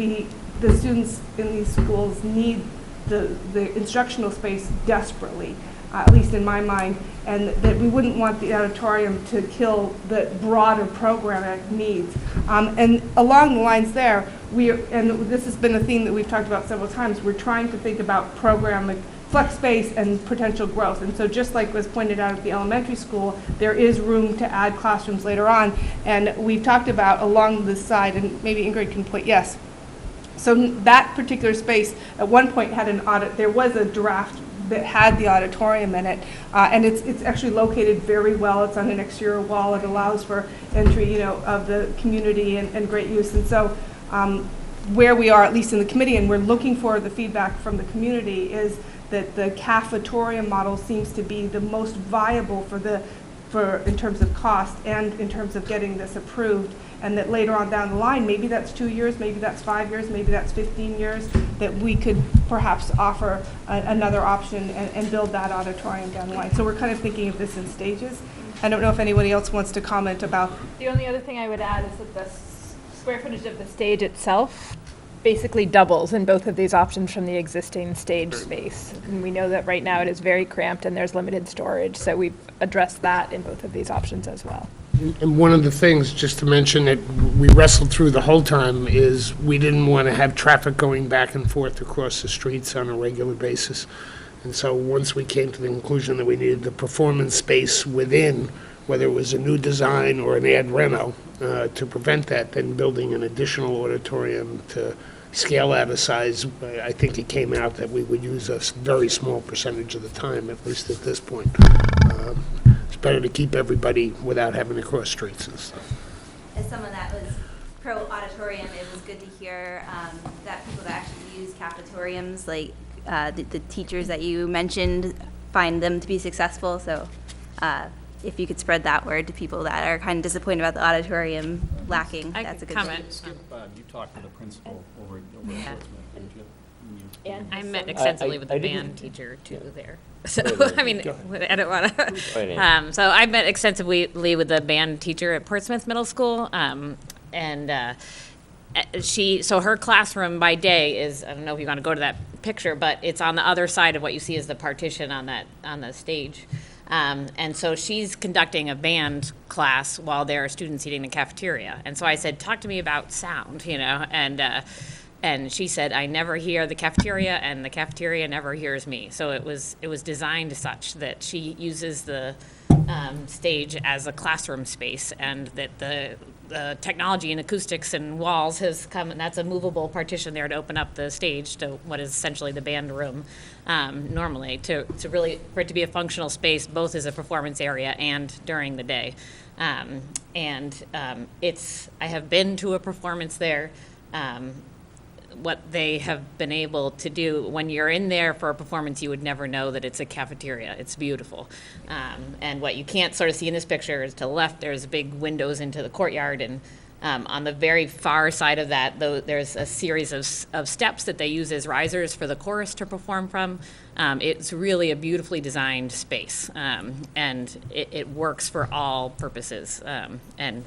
the students in these schools need the instructional space desperately, at least in my mind, and that we wouldn't want the auditorium to kill the broader programming needs. And along the lines there, and this has been a theme that we've talked about several times, we're trying to think about programming, flex space and potential growth. And so just like was pointed out at the elementary school, there is room to add classrooms later on. And we've talked about along this side, and maybe Ingrid can point, yes. So that particular space at one point had there was a draft that had the auditorium in it, and it's actually located very well. It's on an exterior wall. It allows for entry, of the community and great use. And so where we are, at least in the committee, and we're looking for the feedback from the community, is that the cafetorium model seems to be the most viable for in terms of cost and in terms of getting this approved. And that later on down the line, maybe that's 2 years, maybe that's 5 years, maybe that's 15 years, that we could perhaps offer another option and build that auditorium down the line. So we're kind of thinking of this in stages. I don't know if anybody else wants to comment about. The only other thing I would add is that the square footage of the stage itself basically doubles in both of these options from the existing stage space. And we know that right now it is very cramped and there's limited storage, so we've addressed that in both of these options as well. And one of the things, just to mention, that we wrestled through the whole time is we didn't want to have traffic going back and forth across the streets on a regular basis. And so once we came to the conclusion that we needed the performance space within, whether it was a new design or an ad reno, to prevent that, then building an additional auditorium to scale out a size, I think it came out that we would use a very small percentage of the time, at least at this point. It's better to keep everybody without having to cross streets and stuff. As someone that was pro-auditorium, it was good to hear that people that actually use cafetoriums, like the teachers that you mentioned, find them to be successful. So if you could spread that word to people that are kind of disappointed about the auditorium lacking, that's a good thing. Skip, you talked to the principal over at Portsmouth, didn't you? And I met extensively with the band teacher too there. So, I mean, I don't want to. So I met extensively with the band teacher at Portsmouth Middle School. So her classroom by day is, I don't know if you want to go to that picture, but it's on the other side of what you see as the partition on the stage. And so she's conducting a band class while there are students eating in the cafeteria. And so I said, talk to me about sound, and she said, I never hear the cafeteria, and the cafeteria never hears me. So it was designed such that she uses the stage as a classroom space, and that the technology and acoustics and walls has come, and that's a movable partition there to open up the stage to what is essentially the band room normally, to really, for it to be a functional space, both as a performance area and during the day. I have been to a performance there. What they have been able to do, when you're in there for a performance, you would never know that it's a cafeteria. It's beautiful. And what you can't sort of see in this picture is to the left, there's big windows into the courtyard, and on the very far side of that, there's a series of steps that they use as risers for the chorus to perform from. It's really a beautifully designed space, and it works for all purposes. And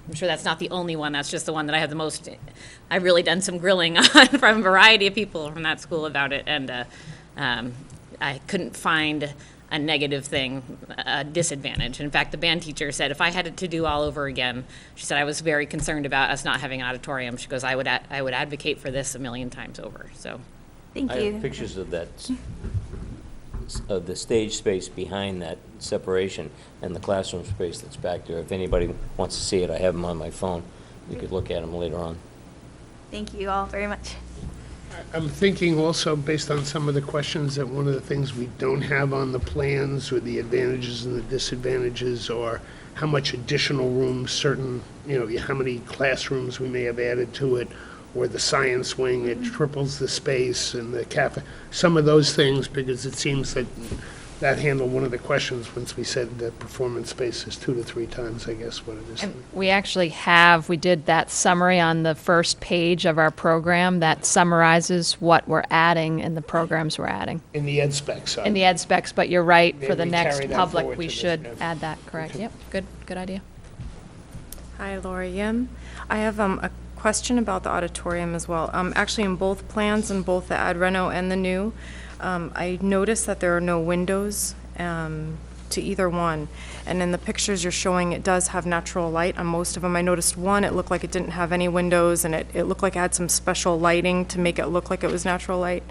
I'm sure that's not the only one. That's just the one that I have the most. I've really done some grilling on from a variety of people from that school about it, and I couldn't find a negative thing, a disadvantage. In fact, the band teacher said, if I had it to do all over again, she said, I was very concerned about us not having an auditorium. She goes, I would advocate for this 1,000,000 times over. So, thank you. I have pictures of that, of the stage space behind that separation and the classroom space that's back there. If anybody wants to see it, I have them on my phone. You could look at them later on. Thank you all very much. I'm thinking also, based on some of the questions, that one of the things we don't have on the plans, or the advantages and the disadvantages, or how much additional room certain, how many classrooms we may have added to it, or the science wing, it triples the space, and the cafe, some of those things, because it seems that handled one of the questions once we said that performance space is 2 to 3 times, I guess, what it is. And we actually we did that summary on the first page of our program that summarizes what we're adding and the programs we're adding. In the ed specs. In the ed specs, but you're right, Maybe for the next carry that public, forward we to this, should yeah. add that, correct? Okay. Yep, good idea. Hi, Laura Yim. I have a question about the auditorium as well. Actually, in both plans, in both the ad reno and the new, I noticed that there are no windows to either one. And in the pictures you're showing, it does have natural light on most of them. I noticed one, it looked like it didn't have any windows, and it looked like it had some special lighting to make it look like it was natural light,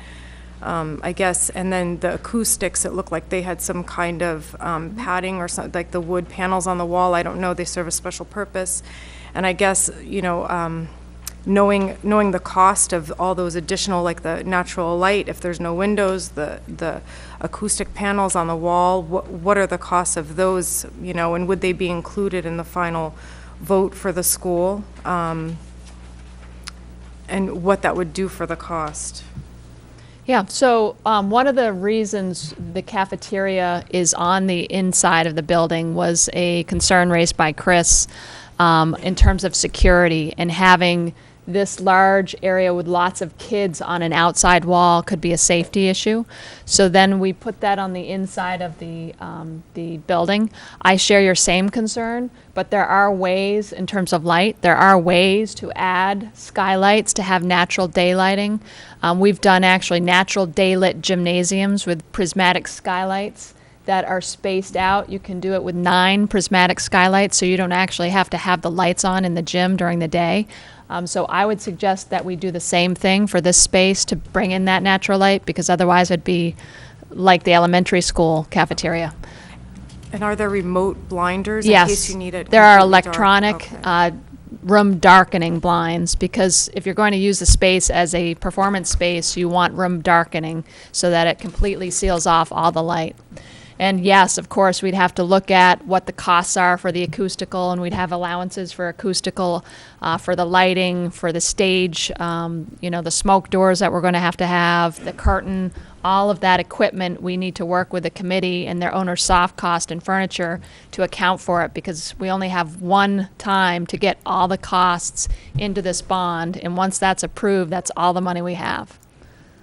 I guess. And then the acoustics, it looked like they had some kind of padding or something, like the wood panels on the wall. I don't know, they serve a special purpose. And I guess, knowing the cost of all those additional, like the natural light, if there's no windows, the acoustic panels on the wall, what are the costs of those, and would they be included in the final vote for the school? And what that would do for the cost? Yeah, so one of the reasons the cafeteria is on the inside of the building was a concern raised by Chris in terms of security, and having this large area with lots of kids on an outside wall could be a safety issue. So then we put that on the inside of the building. I share your same concern, but there are ways, in terms of light, there are ways to add skylights to have natural daylighting. We've done actually natural daylit gymnasiums with prismatic skylights that are spaced out. You can do it with 9 prismatic skylights, so you don't actually have to have the lights on in the gym during the day. So I would suggest that we do the same thing for this space to bring in that natural light, because otherwise it'd be like the elementary school cafeteria. And are there remote blinders in Yes, case you need it? there are completely dark? electronic Okay. room darkening blinds, because if you're going to use the space as a performance space, you want room darkening so that it completely seals off all the light. And yes, of course, we'd have to look at what the costs are for the acoustical, and we'd have allowances for acoustical, for the lighting, for the stage, the smoke doors that we're going to have, the curtain, all of that equipment. We need to work with the committee and their owner soft cost and furniture to account for it, because we only have one time to get all the costs into this bond, and once that's approved, that's all the money we have.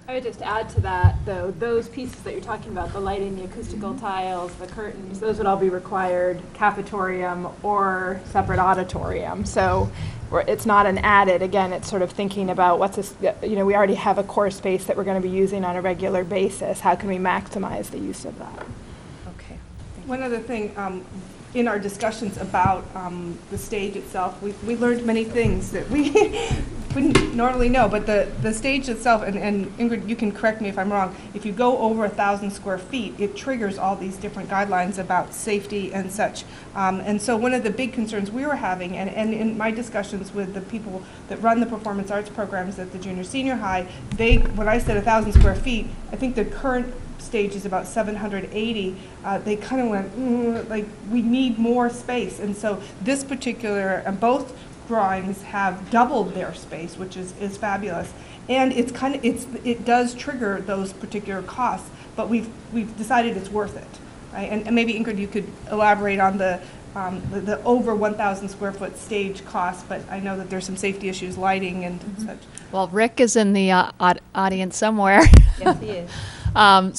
I would just add to that, though, those pieces that you're talking about, the lighting, the acoustical tiles, the curtains, those would all be required cafetorium or separate auditorium. So it's not an added, again, it's sort of thinking about what's this, we already have a core space that we're going to be using on a regular basis. How can we maximize the use of that? Okay. One other thing, in our discussions about the stage itself, we learned many things that we wouldn't normally know, but the stage itself, and Ingrid, you can correct me if I'm wrong, if you go over 1,000 square feet, it triggers all these different guidelines about safety and such. And so one of the big concerns we were having, and in my discussions with the people that run the performance arts programs at the junior senior high, when I said 1,000 square feet, I think the current stage is about 780, they kind of went, like, we need more space. And so this particular, both drawings have doubled their space, which is fabulous. And it does trigger those particular costs, but we've decided it's worth it, right? And maybe Ingrid, you could elaborate on the over 1,000 square foot stage cost, but I know that there's some safety issues, lighting and such. Well, Rick is in the audience somewhere. Yes, he is.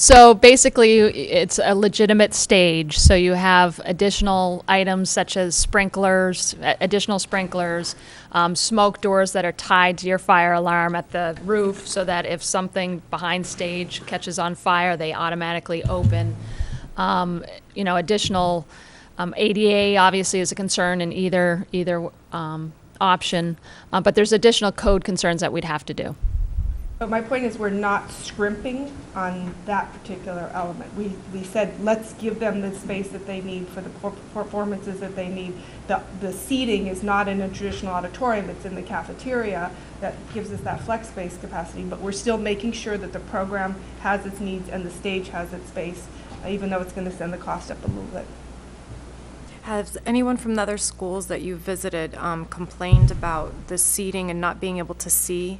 So basically, it's a legitimate stage. So you have additional items such as sprinklers, additional sprinklers, smoke doors that are tied to your fire alarm at the roof, so that if something behind stage catches on fire, they automatically open. Additional ADA obviously is a concern in either option, but there's additional code concerns that we'd have to do. But my point is, we're not scrimping on that particular element. We said, let's give them the space that they need for the performances that they need. The seating is not in a traditional auditorium, it's in the cafeteria. That gives us that flex space capacity, but we're still making sure that the program has its needs and the stage has its space, even though it's going to send the cost up a little bit. Has anyone from the other schools that you visited complained about the seating and not being able to see?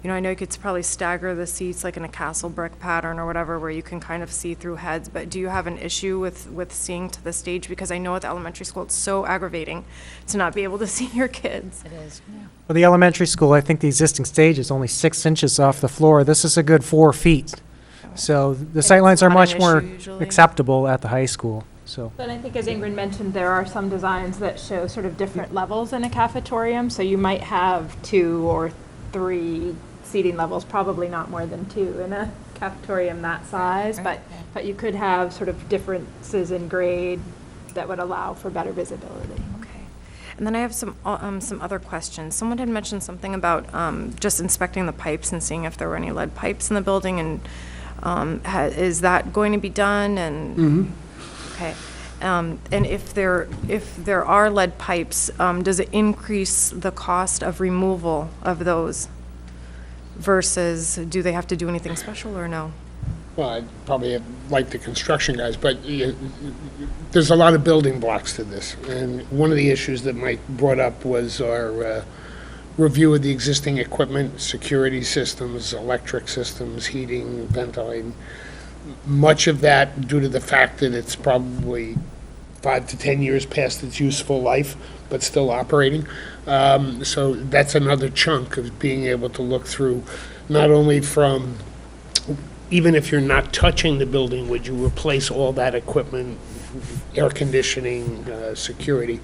You know, I know you could probably stagger the seats like in a castle brick pattern or whatever where you can kind of see through heads, but do you have an issue with seeing to the stage? Because I know at the elementary school it's so aggravating to not be able to see your kids. It is, yeah. Well, the elementary school, I think the existing stage is only 6 inches off the floor. This is a good 4 feet. So the sightlines are much more acceptable at the high school. So. But I think as Ingrid mentioned, there are some designs that show sort of different levels in a cafetorium. So you might have 2 or 3 seating levels, probably not more than 2 in a cafetorium that size, but you could have sort of differences in grade that would allow for better visibility. Okay. And then I have some other questions. Someone had mentioned something about just inspecting the pipes and seeing if there were any lead pipes in the building, and is that going to be done? And okay. And if there are lead pipes, does it increase the cost of removal of those? Versus, do they have to do anything special or no? Well, I'd probably like the construction guys, but there's a lot of building blocks to this. And one of the issues that Mike brought up was our review of the existing equipment, security systems, electric systems, heating, ventilating. Much of that due to the fact that it's probably 5 to 10 years past its useful life, but still operating. So that's another chunk of being able to look through, not only from, even if you're not touching the building, would you replace all that equipment, air conditioning, security,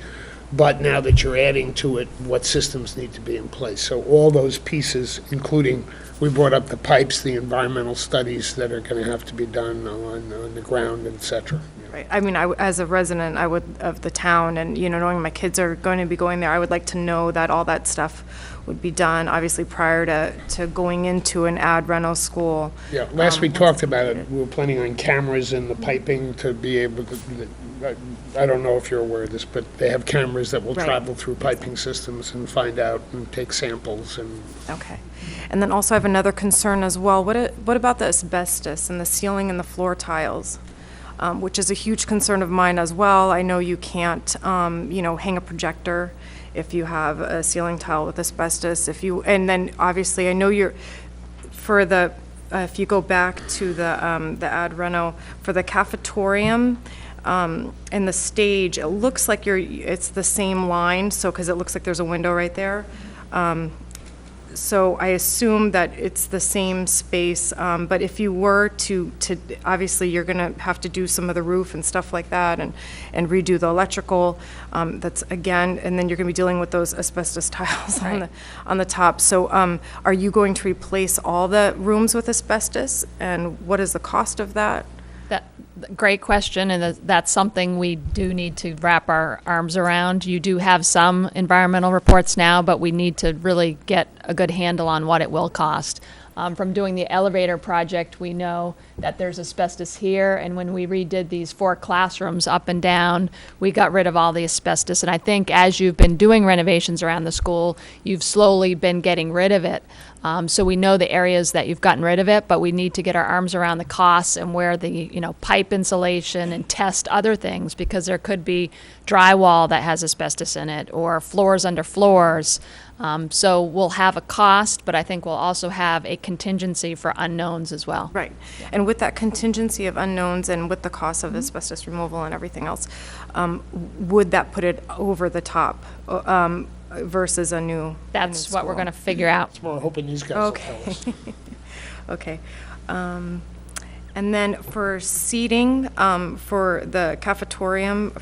but now that you're adding to it, what systems need to be in place. So all those pieces, including, we brought up the pipes, the environmental studies that are going to have to be done on the ground, et cetera. Right. I mean, as a resident, of the town, and knowing my kids are going to be going there, I would like to know that all that stuff would be done, obviously prior to going into an ad reno school. Yeah. Last we talked about it, we were planning on cameras in the piping to be able to. I don't know if you're aware of this, but they have cameras that will travel through piping systems and find out and take samples and. Okay. And then also I have another concern as well. What about the asbestos in the ceiling and the floor tiles? Which is a huge concern of mine as well. I know you can't, hang a projector if you have a ceiling tile with asbestos. And then obviously I know if you go back to the ad reno for the cafetorium and the stage, it looks like it's the same line. So because it looks like there's a window right there. So I assume that it's the same space, but if you were to obviously you're going to have to do some of the roof and stuff like that and redo the electrical, that's again, and then you're going to be dealing with those asbestos tiles on the top. So are you going to replace all the rooms with asbestos, and what is the cost of that? Great question, and that's something we do need to wrap our arms around. You do have some environmental reports now, but we need to really get a good handle on what it will cost. From doing the elevator project, we know that there's asbestos here, and when we redid these 4 classrooms up and down, we got rid of all the asbestos. And I think as you've been doing renovations around the school, you've slowly been getting rid of it. So we know the areas that you've gotten rid of it, but we need to get our arms around the costs and where the pipe insulation and test other things, because there could be drywall that has asbestos in it or floors under floors. So we'll have a cost, but I think we'll also have a contingency for unknowns as well. Right. And with that contingency of unknowns and with the cost of asbestos removal and everything else, would that put it over the top versus a new That's what we're going to figure out. That's what we're hoping these guys will tell us. Okay. And then for seating, for the cafetorium,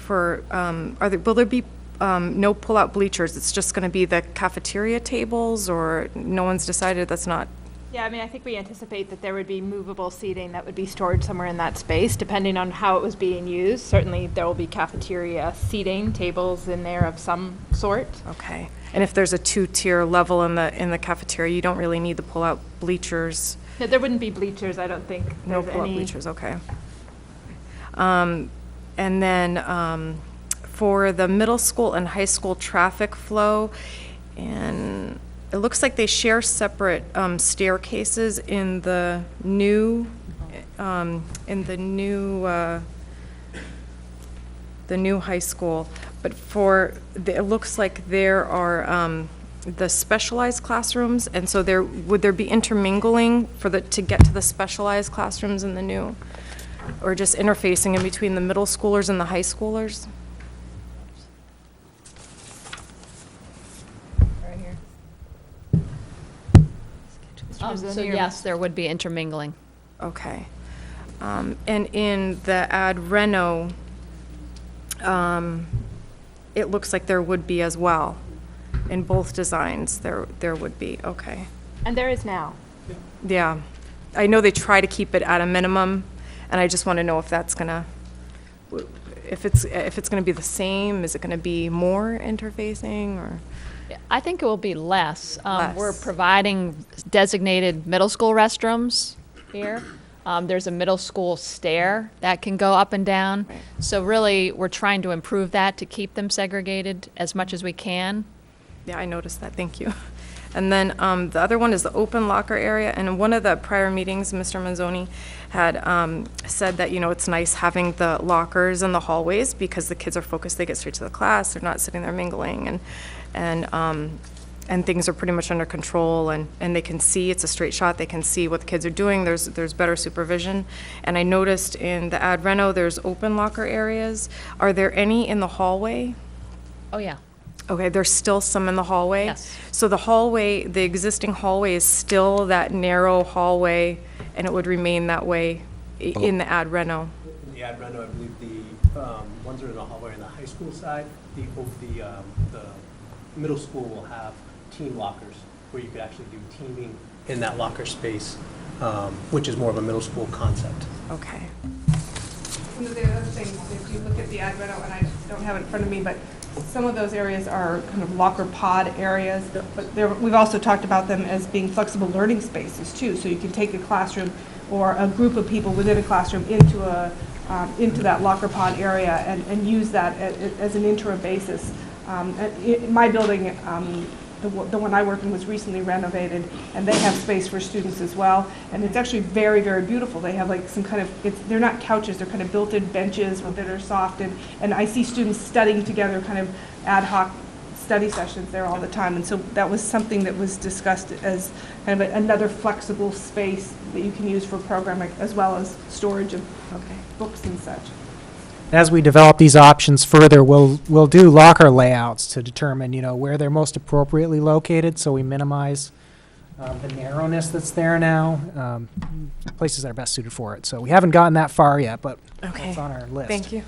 will there be no pull-out bleachers? It's just going to be the cafeteria tables, or no one's decided that's not? Yeah, I mean, I think we anticipate that there would be movable seating that would be stored somewhere in that space, depending on how it was being used. Certainly, there will be cafeteria seating, tables in there of some sort. Okay. And if there's a two-tier level in the cafeteria, you don't really need the pull-out bleachers? No, there wouldn't be bleachers, I don't think. No there's pull-out any- bleachers, okay. And then for the middle school and high school traffic flow, and it looks like they share separate staircases in the new, the new high school. But it looks like there are the specialized classrooms, and so would there be intermingling to get to the specialized classrooms in the new? Or just interfacing in between the middle schoolers and the high schoolers? Right here. So yes, there would be intermingling. Okay. And in the ad reno, it looks like there would be as well. In both designs, there would be, okay. And there is now. Yeah. I know they try to keep it at a minimum, and I just want to know if that's gonna, if it's gonna be the same, is it gonna be more interfacing, or? I think it will be less. Less. We're providing designated middle school restrooms here. There's a middle school stair that can go up and down. Right. So really, we're trying to improve that to keep them segregated as much as we can. Yeah, I noticed that, thank you. And then the other one is the open locker area. And in one of the prior meetings, Mr. Manzoni had said that, it's nice having the lockers in the hallways because the kids are focused, they get straight to the class, they're not sitting there mingling, and things are pretty much under control, and they can see, it's a straight shot, they can see what the kids are doing, there's better supervision. And I noticed in the ad reno, there's open locker areas. Are there any in the hallway? Oh, yeah. Okay, there's still some in the hallway? Yes. So the hallway, the existing hallway is still that narrow hallway, and it would remain that way in the ad reno? In the ad reno, I believe the ones that are in the hallway on the high school side, the middle school will have team lockers where you could actually do teaming in that locker space, which is more of a middle school concept. Okay. Some of the other things, if you look at the ad reno, and I don't have it in front of me, but some of those areas are kind of locker pod areas, but we've also talked about them as being flexible learning spaces too. So you can take a classroom or a group of people within a classroom into that locker pod area and use that as an interim basis. My building, the one I work in, was recently renovated, and they have space for students as well. And it's actually very, very beautiful. They have like some kind of, they're not couches, they're kind of built-in benches that are soft. And I see students studying together, kind of ad hoc study sessions there all the time. And so that was something that was discussed as kind of another flexible space that you can use for programming as well as storage of books and such. As we develop these options further, we'll do locker layouts to determine, where they're most appropriately located, so we minimize the narrowness that's there now, places that are best suited for it. So we haven't gotten that far yet, but it's on our list. Thank you.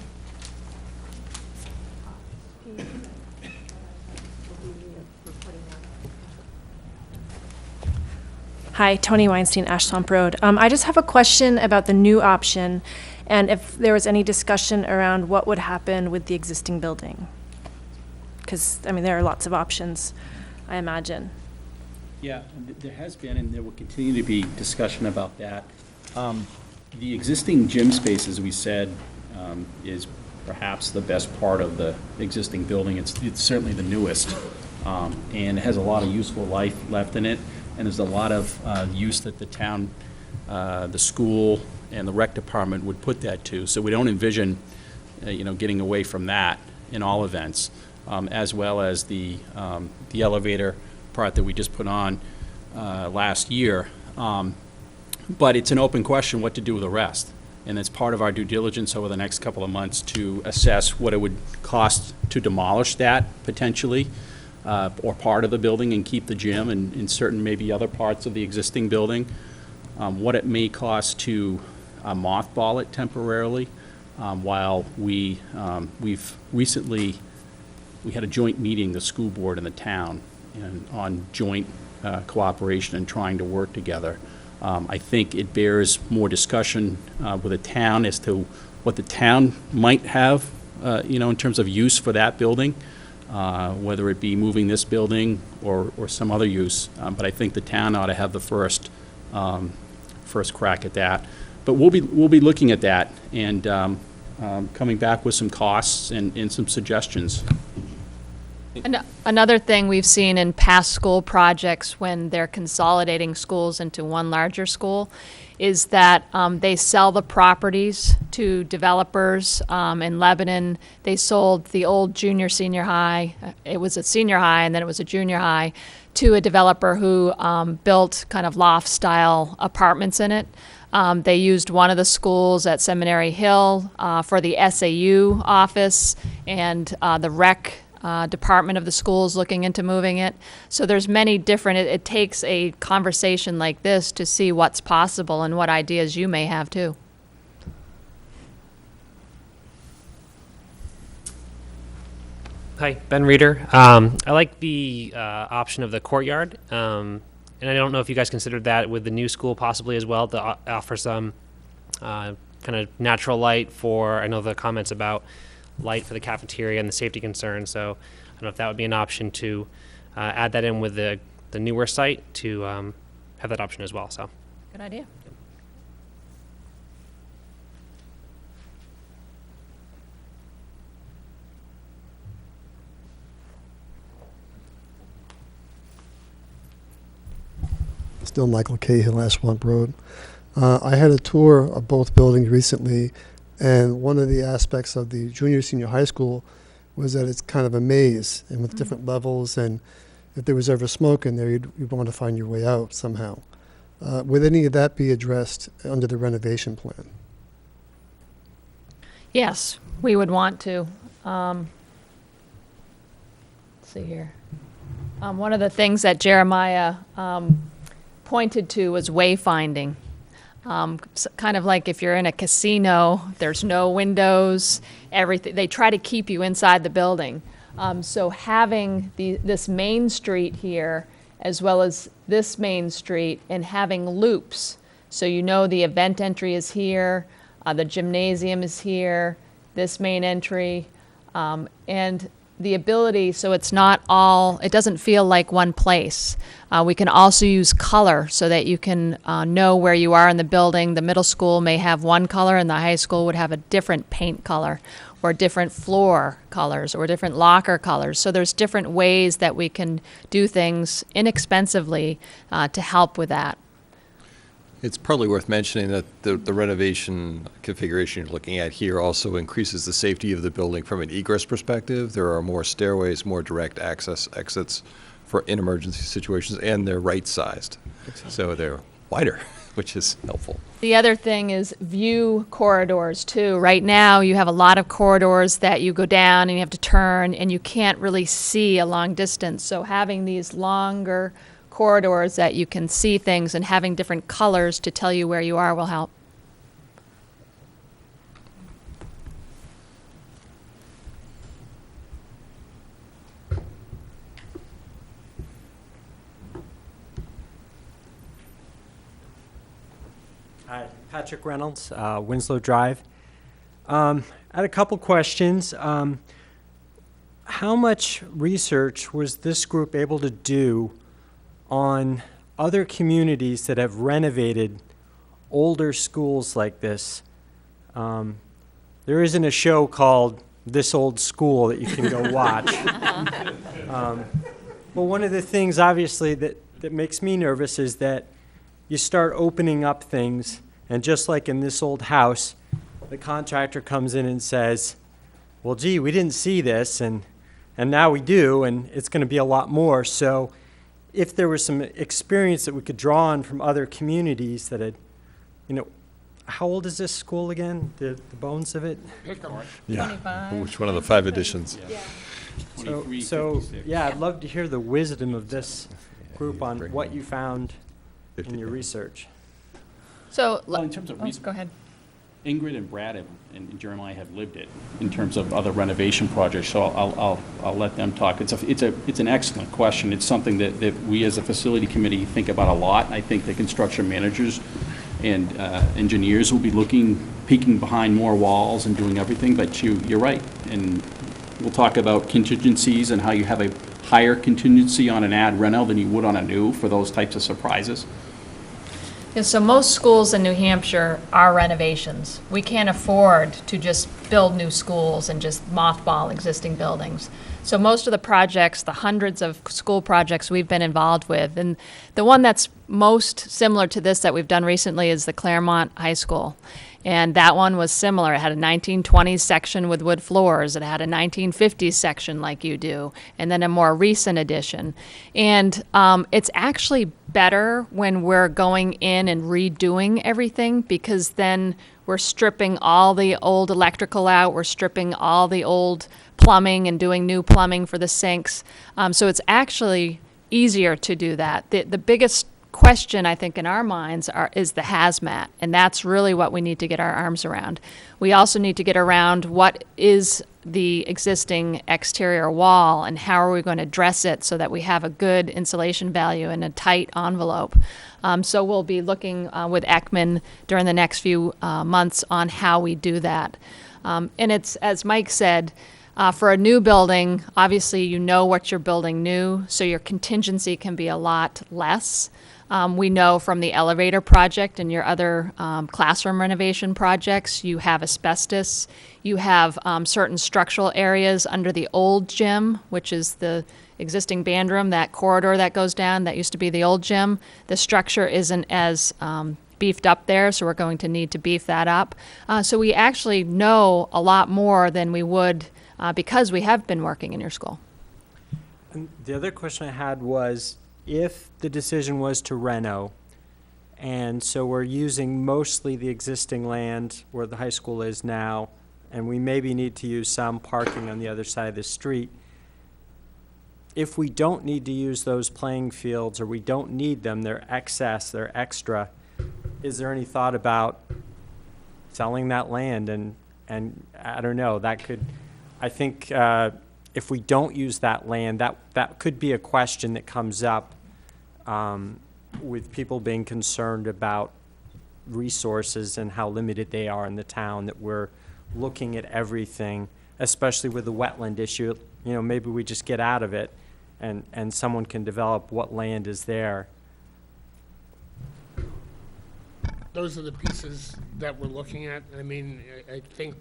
Hi, Tony Weinstein, Ashland Road. I just have a question about the new option, and if there was any discussion around what would happen with the existing building. Because, there are lots of options, I imagine. Yeah, there has been, and there will continue to be discussion about that. The existing gym space, as we said, is perhaps the best part of the existing building. It's certainly the newest, and it has a lot of useful life left in it, and there's a lot of use that the town, the school, and the rec department would put that to. So we don't envision, getting away from that in all events, as well as the elevator part that we just put on last year. But it's an open question what to do with the rest. And it's part of our due diligence over the next couple of months to assess what it would cost to demolish that potentially, or part of the building and keep the gym and in certain maybe other parts of the existing building. What it may cost to mothball it temporarily, while we had a joint meeting, the school board and the town, and on joint cooperation and trying to work together. I think it bears more discussion with the town as to what the town might have, in terms of use for that building, whether it be moving this building or some other use. But I think the town ought to have the first crack at that. But we'll be looking at that and coming back with some costs and some suggestions. Another thing we've seen in past school projects when they're consolidating schools into one larger school is that they sell the properties to developers. In Lebanon, they sold the old senior high. It was a senior high and then it was a junior high to a developer who built kind of loft-style apartments in it. They used one of the schools at Seminary Hill for the SAU office, and the rec department of the school is looking into moving it. So there's many different, it takes a conversation like this to see what's possible and what ideas you may have too. Hi, Ben Reeder. I like the option of the courtyard, and I don't know if you guys considered that with the new school possibly as well to offer some kind of natural light for, I know the comments about light for the cafeteria and the safety concerns, so I don't know if that would be an option to add that in with the newer site to have that option as well. So good idea. Still Michael Cahill, Ash Swamp Road. I had a tour of both buildings recently, and one of the aspects of the senior high school was that it's kind of a maze and with different levels, and if there was ever smoke in there, you'd want to find your way out somehow. Would any of that be addressed under the renovation plan? Yes, we would want to. Let's see here. One of the things that Jeremiah pointed to was wayfinding. Kind of like if you're in a casino, there's no windows, everything. They try to keep you inside the building. So having this main street here, as well as this main street, and having loops, so you know the event entry is here, the gymnasium is here, this main entry, and the ability, so it's not all, it doesn't feel like one place. We can also use color so that you can know where you are in the building. The middle school may have one color and the high school would have a different paint color or different floor colors or different locker colors. So there's different ways that we can do things inexpensively to help with that. It's probably worth mentioning that the renovation configuration you're looking at here also increases the safety of the building from an egress perspective. There are more stairways, more direct access exits in emergency situations, and they're right-sized. So they're wider, which is helpful. The other thing is view corridors too. Right now you have a lot of corridors that you go down and you have to turn and you can't really see a long distance. So having these longer corridors that you can see things and having different colors to tell you where you are will help. Hi, Patrick Reynolds, Winslow Drive. I had a couple questions. How much research was this group able to do on other communities that have renovated older schools like this? There isn't a show called This Old School that you can go watch. Well, one of the things, obviously, that makes me nervous is that you start opening up things, and just like in this old house, the contractor comes in and says, well, gee, we didn't see this, and now we do, and it's going to be a lot more. So if there was some experience that we could draw on from other communities that had, how old is this school again, the bones of it? Yeah. 25. Which one of the 5 editions? Yeah. So yeah, I'd love to hear the wisdom of this group on what you found in your research. So Well, in terms of go ahead. Ingrid and Brad and Jeremiah have lived it in terms of other renovation projects, so I'll let them talk. It's an excellent question. It's something that we as a facility committee think about a lot. I think the construction managers and engineers will be peeking behind more walls and doing everything, but you're right. And we'll talk about contingencies and how you have a higher contingency on an ad reno than you would on a new for those types of surprises. Yeah, so most schools in New Hampshire are renovations. We can't afford to just build new schools and just mothball existing buildings. So most of the projects, the hundreds of school projects we've been involved with, and the one that's most similar to this that we've done recently is the Claremont High School. And that one was similar. It had a 1920s section with wood floors. It had a 1950s section like you do, and then a more recent edition. And it's actually better when we're going in and redoing everything, because then we're stripping all the old electrical out. We're stripping all the old plumbing and doing new plumbing for the sinks. So it's actually easier to do that. The biggest question, I think, in our minds is the hazmat, and that's really what we need to get our arms around. We also need to get around what is the existing exterior wall and how are we going to dress it so that we have a good insulation value in a tight envelope. So we'll be looking with Ekman during the next few months on how we do that. And it's, as Mike said, for a new building, obviously you know what you're building new, so your contingency can be a lot less. We know from the elevator project and your other classroom renovation projects, you have asbestos. You have certain structural areas under the old gym, which is the existing band room, that corridor that goes down, that used to be the old gym. The structure isn't as beefed up there, so we're going to need to beef that up. So we actually know a lot more than we would because we have been working in your school. And the other question I had was, if the decision was to reno, and so we're using mostly the existing land where the high school is now, and we maybe need to use some parking on the other side of the street, if we don't need to use those playing fields, or we don't need them, they're excess, they're extra, is there any thought about selling that land? And I don't know, that could, I think, if we don't use that land, that could be a question that comes up with people being concerned about resources and how limited they are in the town, that we're looking at everything, especially with the wetland issue. You know, maybe we just get out of it and someone can develop what land is there. Those are the pieces that we're looking at. I mean, I think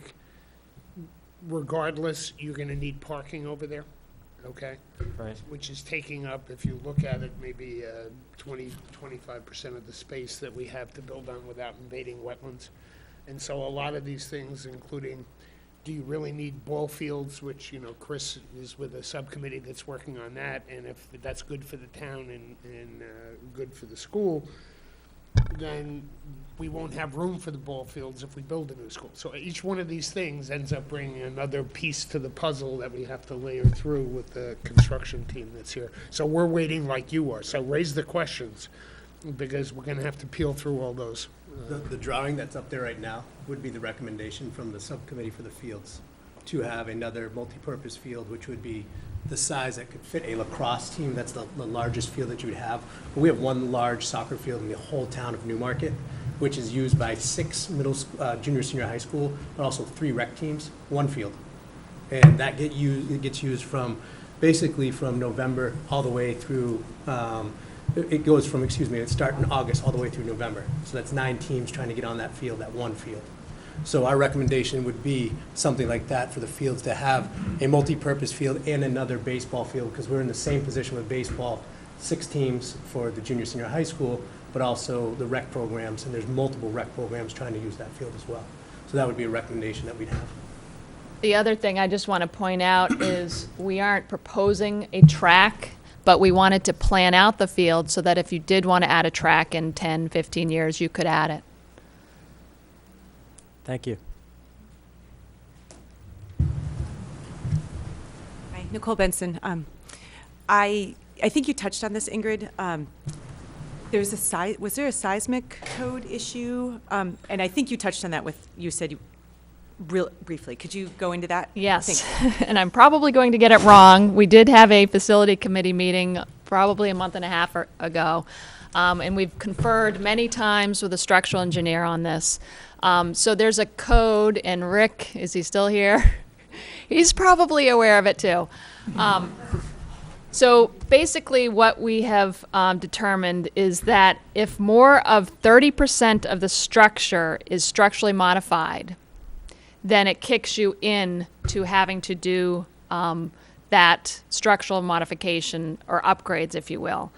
regardless, you're going to need parking over there, okay? Right. Which is taking up, if you look at it, maybe 20-25% of the space that we have to build on without invading wetlands. And so a lot of these things, including, do you really need ball fields, which, you know, Chris is with a subcommittee that's working on that, and if that's good for the town and good for the school, then we won't have room for the ball fields if we build a new school. So each one of these things ends up bringing another piece to the puzzle that we have to layer through with the construction team that's here. So we're waiting like you are. So raise the questions, because we're going to have to peel through all those. The drawing that's up there right now would be the recommendation from the subcommittee for the fields, to have another multi-purpose field, which would be the size that could fit a lacrosse team. That's the largest field that you would have. We have one large soccer field in the whole town of Newmarket, which is used by 6 junior, senior high school, but also 3 rec teams, one field. And that gets used from, basically from November all the way through, it goes from, it starts in August all the way through November. So that's 9 teams trying to get on that field, that one field. So our recommendation would be something like that for the fields, to have a multi-purpose field and another baseball field, because we're in the same position with baseball, 6 teams for the junior, senior high school, but also the rec programs, and there's multiple rec programs trying to use that field as well. So that would be a recommendation that we'd have. The other thing I just want to point out is we aren't proposing a track, but we wanted to plan out the field so that if you did want to add a track in 10, 15 years, you could add it. Thank you. Hi, Nicole Benson. I think you touched on this, Ingrid. There's was there a seismic code issue? And I think you touched on that you said real briefly. Could you go into that? Yes, and I'm probably going to get it wrong. We did have a facility committee meeting probably a month and a half ago, and we've conferred many times with a structural engineer on this. So there's a code, and Rick, is he still here? He's probably aware of it too. So basically what we have determined is that if more of 30% of the structure is structurally modified, then it kicks you in to having to do that structural modification or upgrades, if you will.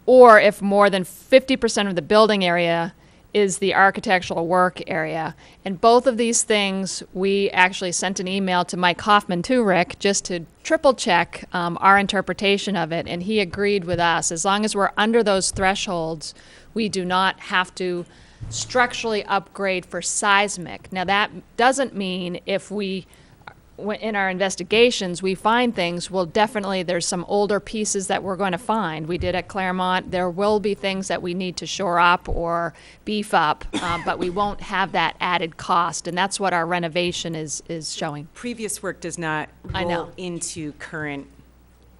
Or if more than 50% of the building area is the architectural work area. And both of these things, we actually sent an email to Mike Hoffman too, Rick, just to triple check our interpretation of it, and he agreed with us. As long as we're under those thresholds, we do not have to structurally upgrade for seismic. Now that doesn't mean if we, in our investigations, we find things, well, definitely there's some older pieces that we're going to find. We did at Claremont. There will be things that we need to shore up or beef up, but we won't have that added cost, and that's what our renovation is showing. Previous work does not roll into current.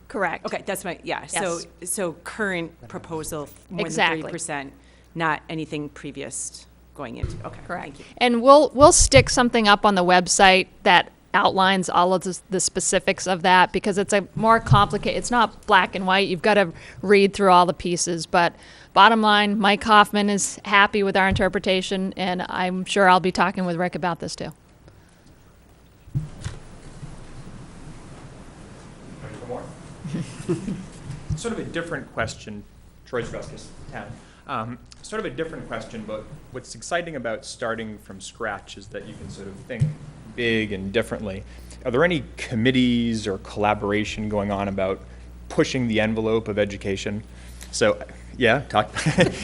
Correct. Okay, that's my, yeah. Yes. So current proposal, more Exactly. than 30%, not anything previous going into. Okay, Correct. Thank you. And we'll stick something up on the website that outlines all of the specifics of that, because it's a more complicated, it's not black and white. You've got to read through all the pieces. But bottom line, Mike Hoffman is happy with our interpretation, and I'm sure I'll be talking with Rick about this too. Ready for more? Sort of a different question. Troy Zbruskus, town. Sort of a different question, but what's exciting about starting from scratch is that you can sort of think big and differently. Are there any committees or collaboration going on about pushing the envelope of education? So, yeah, talk.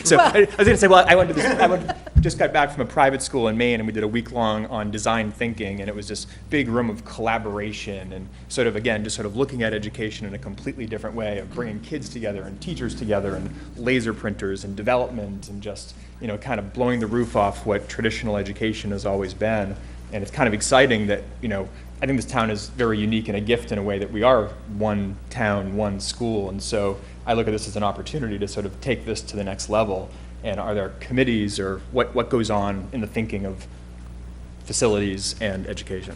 So I was going to say, well, I just got back from a private school in Maine, and we did a week-long on design thinking, and it was this big room of collaboration and sort of, again, just sort of looking at education in a completely different way of bringing kids together and teachers together and laser printers and development and just, you know, kind of blowing the roof off what traditional education has always been. And it's kind of exciting that, you know, I think this town is very unique and a gift in a way that we are one town, one school. And so I look at this as an opportunity to sort of take this to the next level. And are there committees or what goes on in the thinking of facilities and education?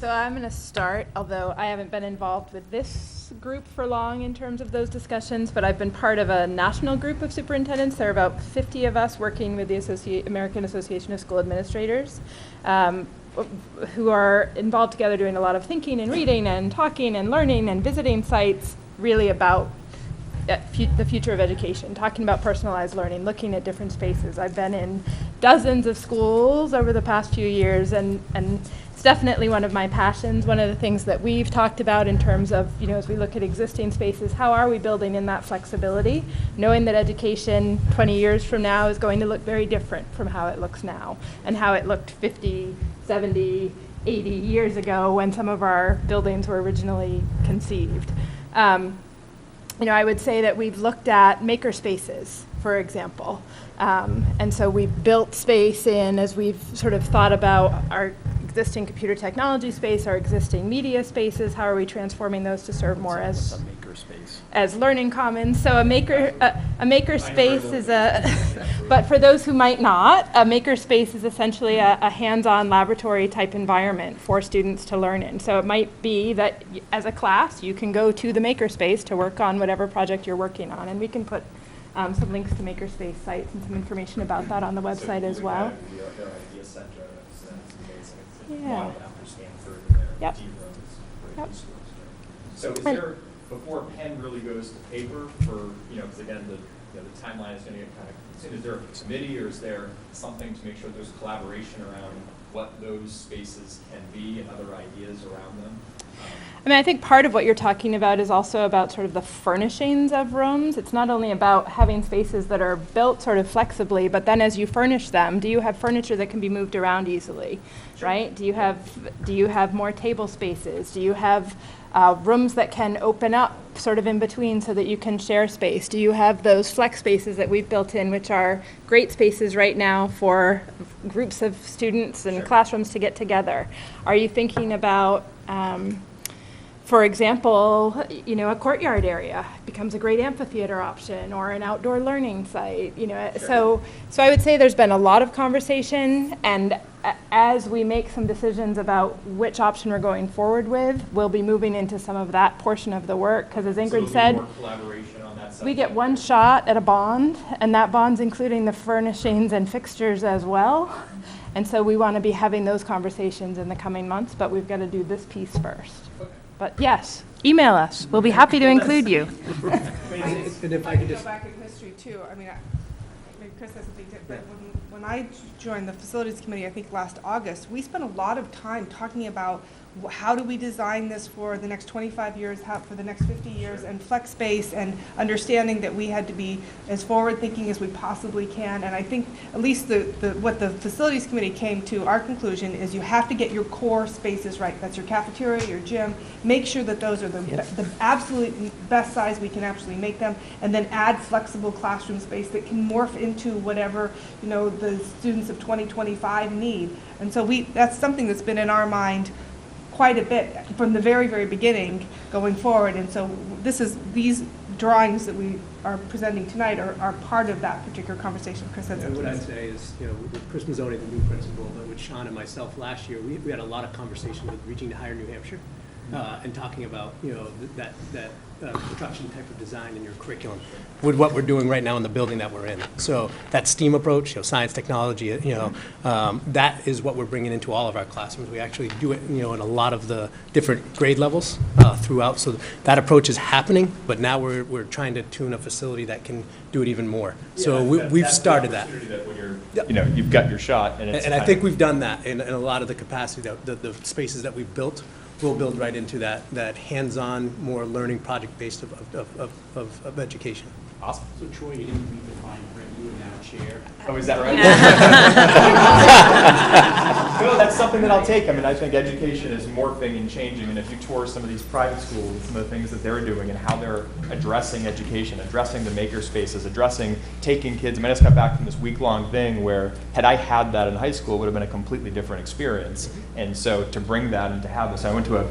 So I'm going to start, although I haven't been involved with this group for long in terms of those discussions, but I've been part of a national group of superintendents. There are about 50 of us working with the American Association of School Administrators, who are involved together doing a lot of thinking and reading and talking and learning and visiting sites really about the future of education, talking about personalized learning, looking at different spaces. I've been in dozens of schools over the past few years, and it's definitely one of my passions. One of the things that we've talked about in terms of, you know, as we look at existing spaces, how are we building in that flexibility, knowing that education 20 years from now is going to look very different from how it looks now and how it looked 50, 70, 80 years ago when some of our buildings were originally conceived. You know, I would say that we've looked at maker spaces, for example. And so we built space in as we've sort of thought about our existing computer technology space, our existing media spaces, how are we transforming those to serve more as learning commons. So a maker space is but for those who might not, a maker space is essentially a hands-on laboratory type environment for students to learn in. So it might be that as a class, you can go to the maker space to work on whatever project you're working on, and we can put some links to makerspace sites and some information about that on the website as well. Yeah. Yep. Yep. So is there, before pen really goes to paper for, you know, because again, the timeline is going to get kind of consumed, is there a committee or is there something to make sure there's collaboration around what those spaces can be and other ideas around them? I mean, I think part of what you're talking about is also about sort of the furnishings of rooms. It's not only about having spaces that are built sort of flexibly, but then as you furnish them, do you have furniture that can be moved around easily, right? Do you have more table spaces? Do you have rooms that can open up sort of in between so that you can share space? Do you have those flex spaces that we've built in, which are great spaces right now for groups of students and classrooms to get together? Are you thinking about, for example, you know, a courtyard area becomes a great amphitheater option, or an outdoor learning site, you know? So I would say there's been a lot of conversation, and as we make some decisions about which option we're going forward with, we'll be moving into some of that portion of the work, because as Ingrid said, we get one shot at a bond, and that bond's including the furnishings and fixtures as well. And so we want to be having those conversations in the coming months, but we've got to do this piece first. But yes, email us. We'll be happy to include you. And if I could just go back in history too, I mean, maybe Chris has something to, but when I joined the facilities committee, I think last August, we spent a lot of time talking about how do we design this for the next 25 years, how for the next 50 years, and flex space, and understanding that we had to be as forward-thinking as we possibly can. And I think at least what the facilities committee came to, our conclusion, is you have to get your core spaces right. That's your cafeteria, your gym. Make sure that those are the absolute best size we can actually make them, and then add flexible classroom space that can morph into whatever, you know, the students of 2025 need. And so that's something that's been in our mind quite a bit from the very, very beginning going forward. And so these drawings that we are presenting tonight are part of that particular conversation. Chris had what I'd say is, you know, with Chris Mazzoni, the new principal, but with Sean and myself last year, we had a lot of conversation with Reaching Higher New Hampshire and talking about, you know, that construction type of design in your curriculum with what we're doing right now in the building that we're in. So that STEAM approach, you know, science, technology, you know, that is what we're bringing into all of our classrooms. We actually do it, you know, in a lot of the different grade levels throughout. So that approach is happening, but now we're trying to tune a facility that can do it even more. Yeah, so we've started that. That when you're, you know, you've got your shot, and I think we've done that in a lot of the capacity that the spaces that we've built. We'll build right into that hands-on, more learning project-based of education. Awesome. So Troy, you didn't redefine Brent, you are now chair. Oh, is that right? No, that's something that I'll take. I mean, I think education is morphing and changing, and if you tour some of these private schools, some of the things that they're doing and how they're addressing education, addressing the maker spaces, addressing taking kids. I mean, I just got back from this week-long thing where had I had that in high school, it would have been a completely different experience. And so to bring that and to have this, I went to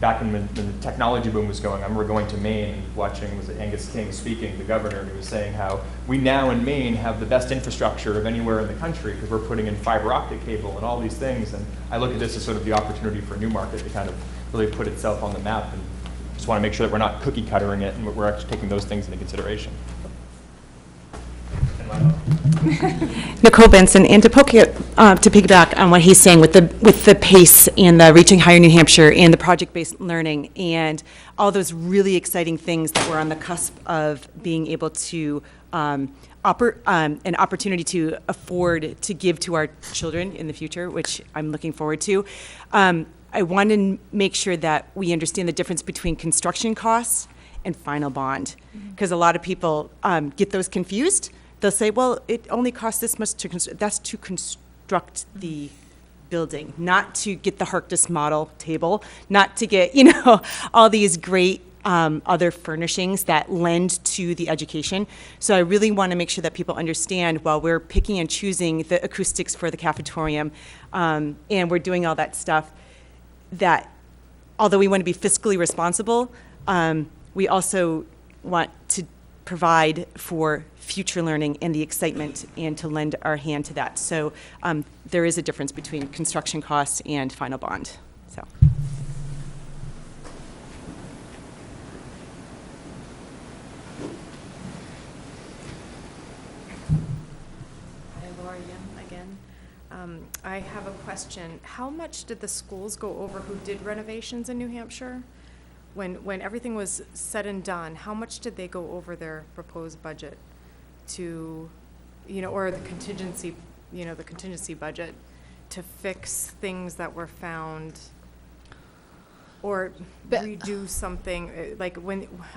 back when the technology boom was going, I remember going to Maine and watching, was it Angus King speaking, the governor, and he was saying how we now in Maine have the best infrastructure of anywhere in the country because we're putting in fiber optic cable and all these things. And I look at this as sort of the opportunity for Newmarket to kind of really put itself on the map, and just want to make sure that we're not cookie cuttering it and we're actually taking those things into consideration. Nicole Benson, and to piggyback on what he's saying with the PACE and the Reaching Higher New Hampshire and the project-based learning and all those really exciting things that we're on the cusp of being able to an opportunity to afford to give to our children in the future, which I'm looking forward to. I want to make sure that we understand the difference between construction costs and final bond, because a lot of people get those confused. They'll say, well, it only costs this much to construct. That's to construct the building, not to get the Harkness model table, not to get, you know, all these great other furnishings that lend to the education. So I really want to make sure that people understand while we're picking and choosing the acoustics for the cafetorium and we're doing all that stuff, that although we want to be fiscally responsible, we also want to provide for future learning and the excitement and to lend our hand to that. So there is a difference between construction costs and final bond. So. Hi, Laura again. I have a question. How much did the schools go over who did renovations in New Hampshire? When everything was said and done, how much did they go over their proposed budget to, you know, or the contingency, you know, the contingency budget to fix things that were found or redo something? Like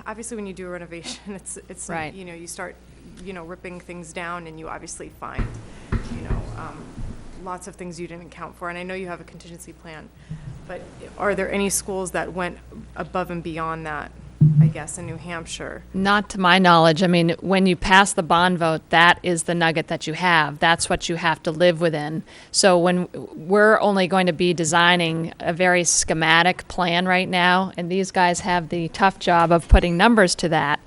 obviously when you do a renovation, it's right. You know, you start, you know, ripping things down and you obviously find, you know, lots of things you didn't account for. And I know you have a contingency plan, But are there any schools that went above and beyond that, I guess, in New Hampshire? Not to my knowledge. I mean, when you pass the bond vote, that is the nugget that you have. That's what you have to live within. So when we're only going to be designing a very schematic plan right now, and these guys have the tough job of putting numbers to that.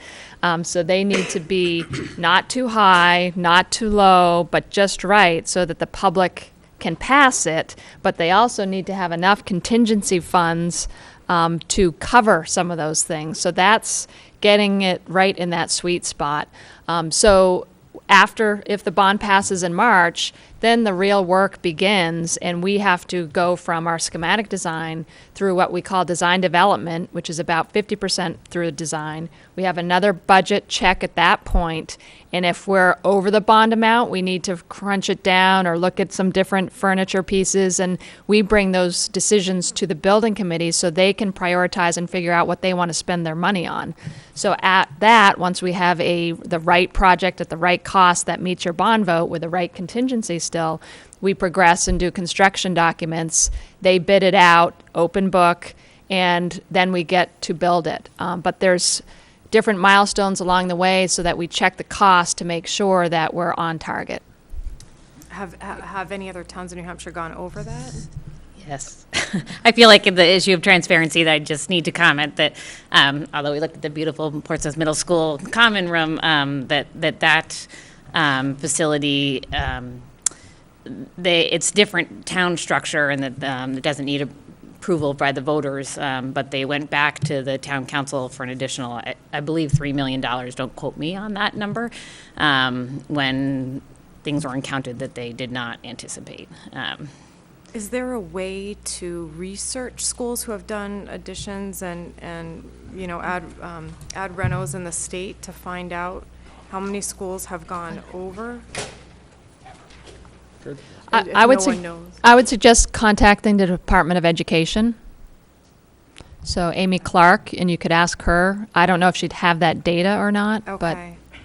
So they need to be not too high, not too low, but just right so that the public can pass it, but they also need to have enough contingency funds to cover some of those things. So that's getting it right in that sweet spot. So after, if the bond passes in March, then the real work begins, and we have to go from our schematic design through what we call design development, which is about 50% through the design. We have another budget check at that point, and if we're over the bond amount, we need to crunch it down or look at some different furniture pieces, and we bring those decisions to the building committee so they can prioritize and figure out what they want to spend their money on. So at that, once we have the right project at the right cost that meets your bond vote with the right contingency still, we progress and do construction documents. They bid it out, open book, and then we get to build it. But there's different milestones along the way so that we check the cost to make sure that we're on target. Have any other towns in New Hampshire gone over that? Yes. I feel like in the issue of transparency that I just need to comment that although we looked at the beautiful Portsmouth Middle School common room, that facility, it's different town structure and that it doesn't need approval by the voters, but they went back to the town council for an additional, I believe, $3 million. Don't quote me on that number, when things were encountered that they did not anticipate. Is there a way to research schools who have done additions and you know, add renos in the state to find out how many schools have gone over? I would suggest contacting the Department of Education. So Amy Clark, and you could ask her. I don't know if she'd have that data or not, but.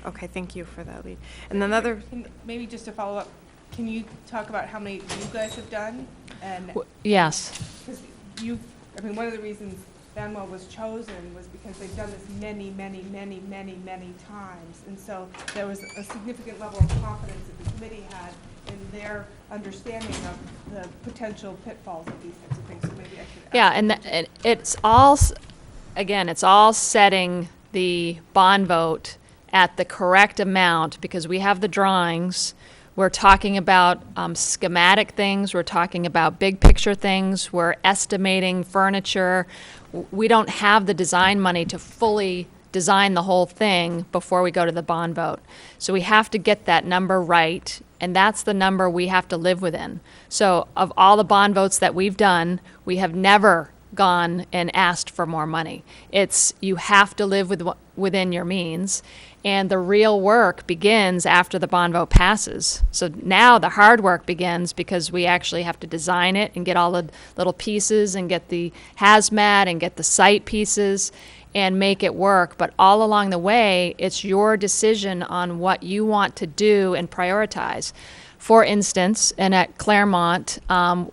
Okay, thank you for that lead. And another, Maybe just to follow up, can you talk about how many you guys have done? And yes. Because I mean, one of the reasons Benwell was chosen was because they've done this many times. And so there was a significant level of confidence that the committee had in their understanding of the potential pitfalls of these types of things. So maybe I could ask. Yeah, and it's all, again, it's all setting the bond vote at the correct amount because we have the drawings. We're talking about schematic things. We're talking about big picture things. We're estimating furniture. We don't have the design money to fully design the whole thing before we go to the bond vote. So we have to get that number right, and that's the number we have to live within. So of all the bond votes that we've done, we have never gone and asked for more money. It's you have to live within your means, and the real work begins after the bond vote passes. So now the hard work begins because we actually have to design it and get all the little pieces and get the hazmat and get the site pieces and make it work. But all along the way, it's your decision on what you want to do and prioritize. For instance, and at Claremont,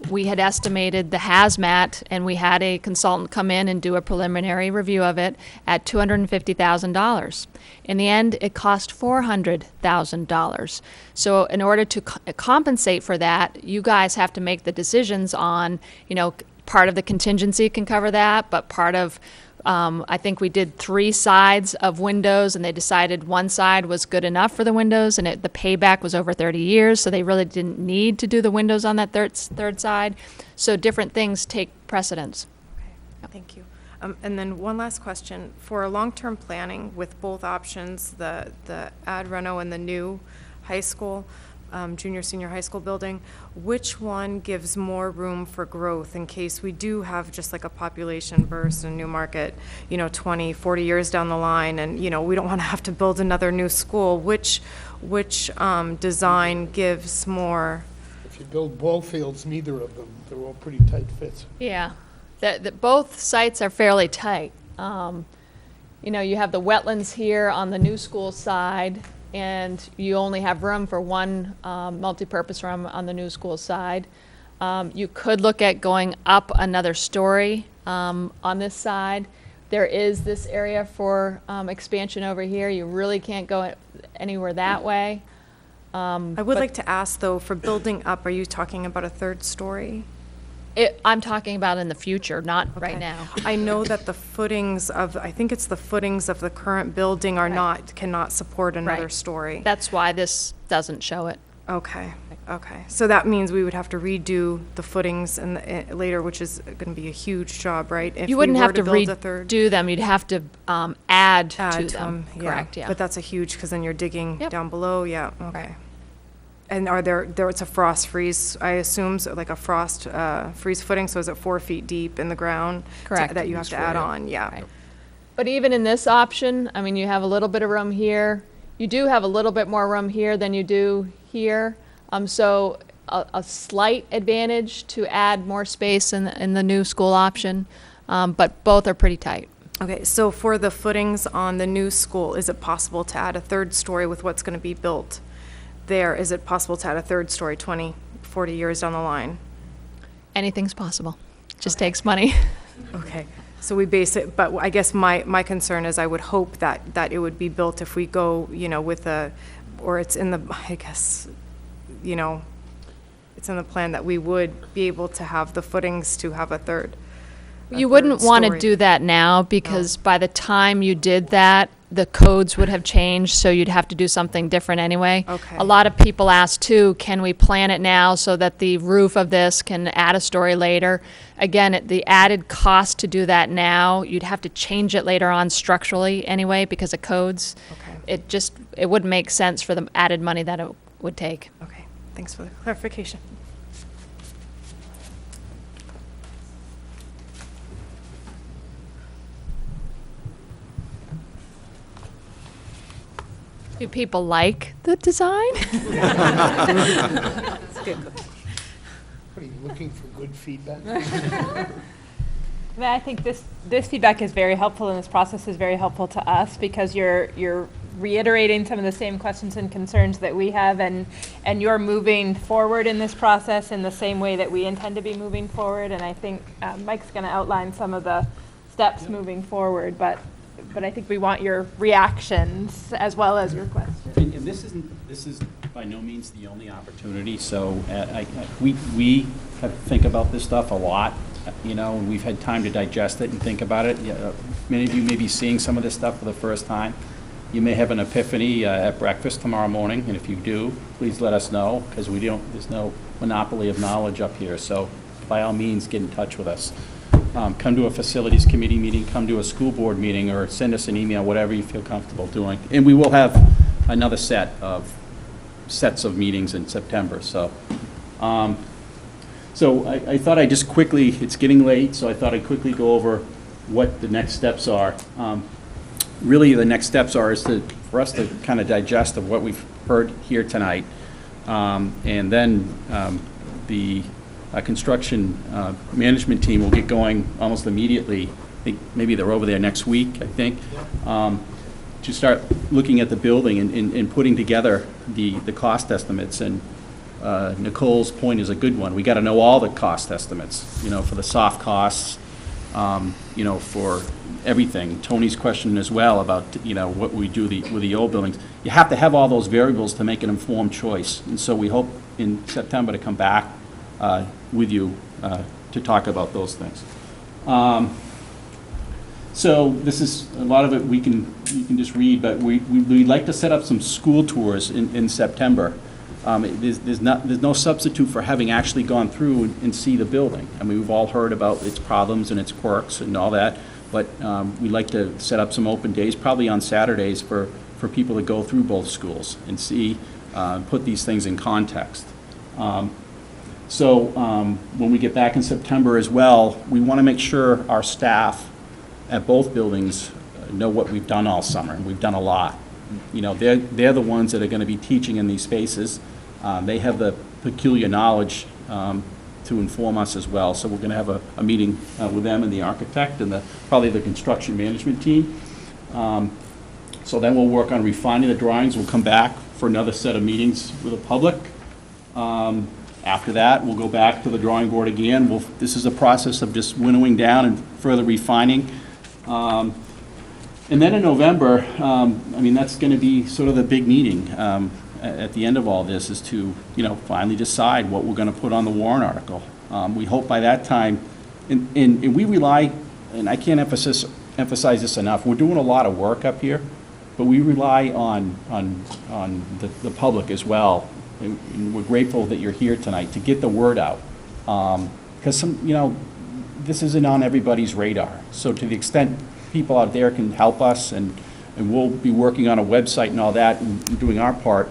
we had estimated the hazmat, and we had a consultant come in and do a preliminary review of it at $250,000. In the end, it cost $400,000. So in order to compensate for that, you guys have to make the decisions on, you know, part of the contingency can cover that, but part of I think we did 3 sides of windows, and they decided one side was good enough for the windows, and the payback was over 30 years, so they really didn't need to do the windows on that third side. So different things take precedence. Okay, thank you. And then one last question. For long-term planning with both options, the ad reno and the new high school, junior, senior high school building, which one gives more room for growth in case we do have just like a population burst in Newmarket, you know, 20, 40 years down the line, and, you know, we don't want to have to build another new school. Which design gives more? If you build ball fields, neither of them. They're all pretty tight fits. Yeah. Both sites are fairly tight. You know, you have the wetlands here on the new school side, and you only have room for one multipurpose room on the new school side. You could look at going up another story on this side. There is this area for expansion over here. You really can't go anywhere that way. I would like to ask, though, for building up, are you talking about a third story? I'm talking about in the future, not right Okay. now. I know that the footings of, I think it's the footings of the current building are not, cannot support another Right. story. That's why this doesn't show it. Okay, okay. So that means we would have to redo the footings and later, which is going to be a huge job, right? If You we wouldn't were have to build a third. redo them, you'd have to add to Add them. yeah. Correct, yeah. But that's a huge, because then you're digging Yep. down below, yeah, okay. And are there, it's a frost freeze, I assume, so like a frost freeze footing, so is it 4 feet deep in the ground? Correct. That you have to add on, yeah. But even in this option, I mean, you have a little bit of room here. You do have a little bit more room here than you do here. So a slight advantage to add more space in the new school option, but both are pretty tight. Okay, so for the footings on the new school, is it possible to add a third story with what's going to be built there? Is it possible to add a third story 20, 40 years down the line? Anything's possible. Just takes money. Okay, so we base it, but I guess my concern is I would hope that it would be built if we go, with or it's in the, I guess, it's in the plan that we would be able to have the footings to have a third. You wouldn't want to do that now because by the time you did that, the codes would have changed, so you'd have to do something different anyway. Okay. A lot of people ask too, can we plan it now so that the roof of this can add a story later? Again, the added cost to do that now, you'd have to change it later on structurally anyway because of codes. Okay. It wouldn't make sense for the added money that it would take. Okay, thanks for the clarification. Do people like the design? That's good. What, are you looking for good feedback? I think this feedback is very helpful, and this process is very helpful to us because you're reiterating some of the same questions and concerns that we have, and you're moving forward in this process in the same way that we intend to be moving forward. And I think Mike's going to outline some of the steps moving forward, but I think we want your reactions as well as your questions. And this is by no means the only opportunity, so we have to think about this stuff a lot, and we've had time to digest it and think about it. Many of you may be seeing some of this stuff for the first time. You may have an epiphany at breakfast tomorrow morning, and if you do, please let us know, because there's no monopoly of knowledge up here, so by all means, get in touch with us. Come to a facilities committee meeting, come to a school board meeting, or send us an email, whatever you feel comfortable doing. And we will have another sets of meetings in September. So, I thought I'd just quickly, it's getting late, so I thought I'd quickly go over what the next steps are. Really, the next steps are for us to kind of digest of what we've heard here tonight, and then the construction management team will get going almost immediately. I think maybe they're over there next week, I think, to start looking at the building and putting together the cost estimates. And Nicole's point is a good one. We got to know all the cost estimates, for the soft costs, for everything. Tony's question as well about, what we do with the old buildings. You have to have all those variables to make an informed choice. And so we hope in September to come back with you to talk about those things. So this is, a lot of it you can just read, but we'd like to set up some school tours in September. There's no substitute for having actually gone through and see the building. I mean, we've all heard about its problems and its quirks and all that, but we'd like to set up some open days, probably on Saturdays, for people to go through both schools and see, put these things in context. So when we get back in September as well, we want to make sure our staff at both buildings know what we've done all summer, and we've done a lot. They're the ones that are going to be teaching in these spaces. They have the peculiar knowledge to inform us as well. So we're going to have a meeting with them and the architect and probably the construction management team. So then we'll work on refining the drawings. We'll come back for another set of meetings with the public. After that, we'll go back to the drawing board again. This is a process of just winnowing down and further refining. And then in November, I mean, that's going to be sort of the big meeting at the end of all this, is to, finally decide what we're going to put on the warrant article. We hope by that time, and we rely, and I can't emphasize this enough, we're doing a lot of work up here, but we rely on the public as well. And we're grateful that you're here tonight to get the word out. Because this isn't on everybody's radar. So to the extent people out there can help us, and we'll be working on a website and all that and doing our part,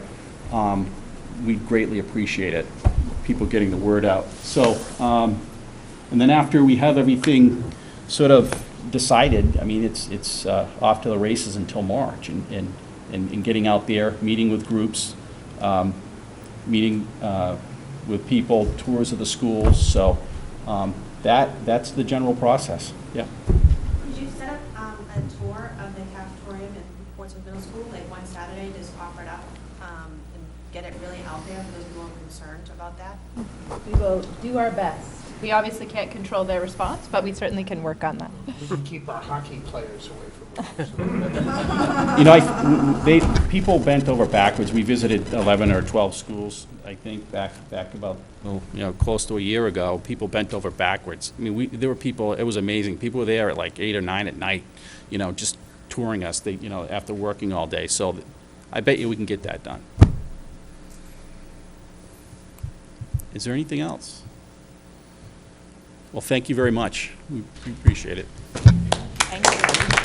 we greatly appreciate it, people getting the word out. So, and then after we have everything sort of decided, I mean, it's off to the races until March, and getting out there, meeting with groups, meeting with people, tours of the schools. So that's the general process. Yeah. Could you set up a tour of the cafeteria in Portsmouth Middle School, like one Saturday, just offer it up and get it really out there for those people who are concerned about that? We will do our best. We obviously can't control their response, but we certainly can work on that. We can keep our hockey players away from People bent over backwards. We visited 11 or 12 schools, I think, back about, close to a year ago. People bent over backwards. I mean, there were people, it was amazing. People were there at like 8 or 9 at night, just touring us, after working all day. So I bet you we can get that done. Is there anything else? Well, thank you very much. We appreciate it. Thank you.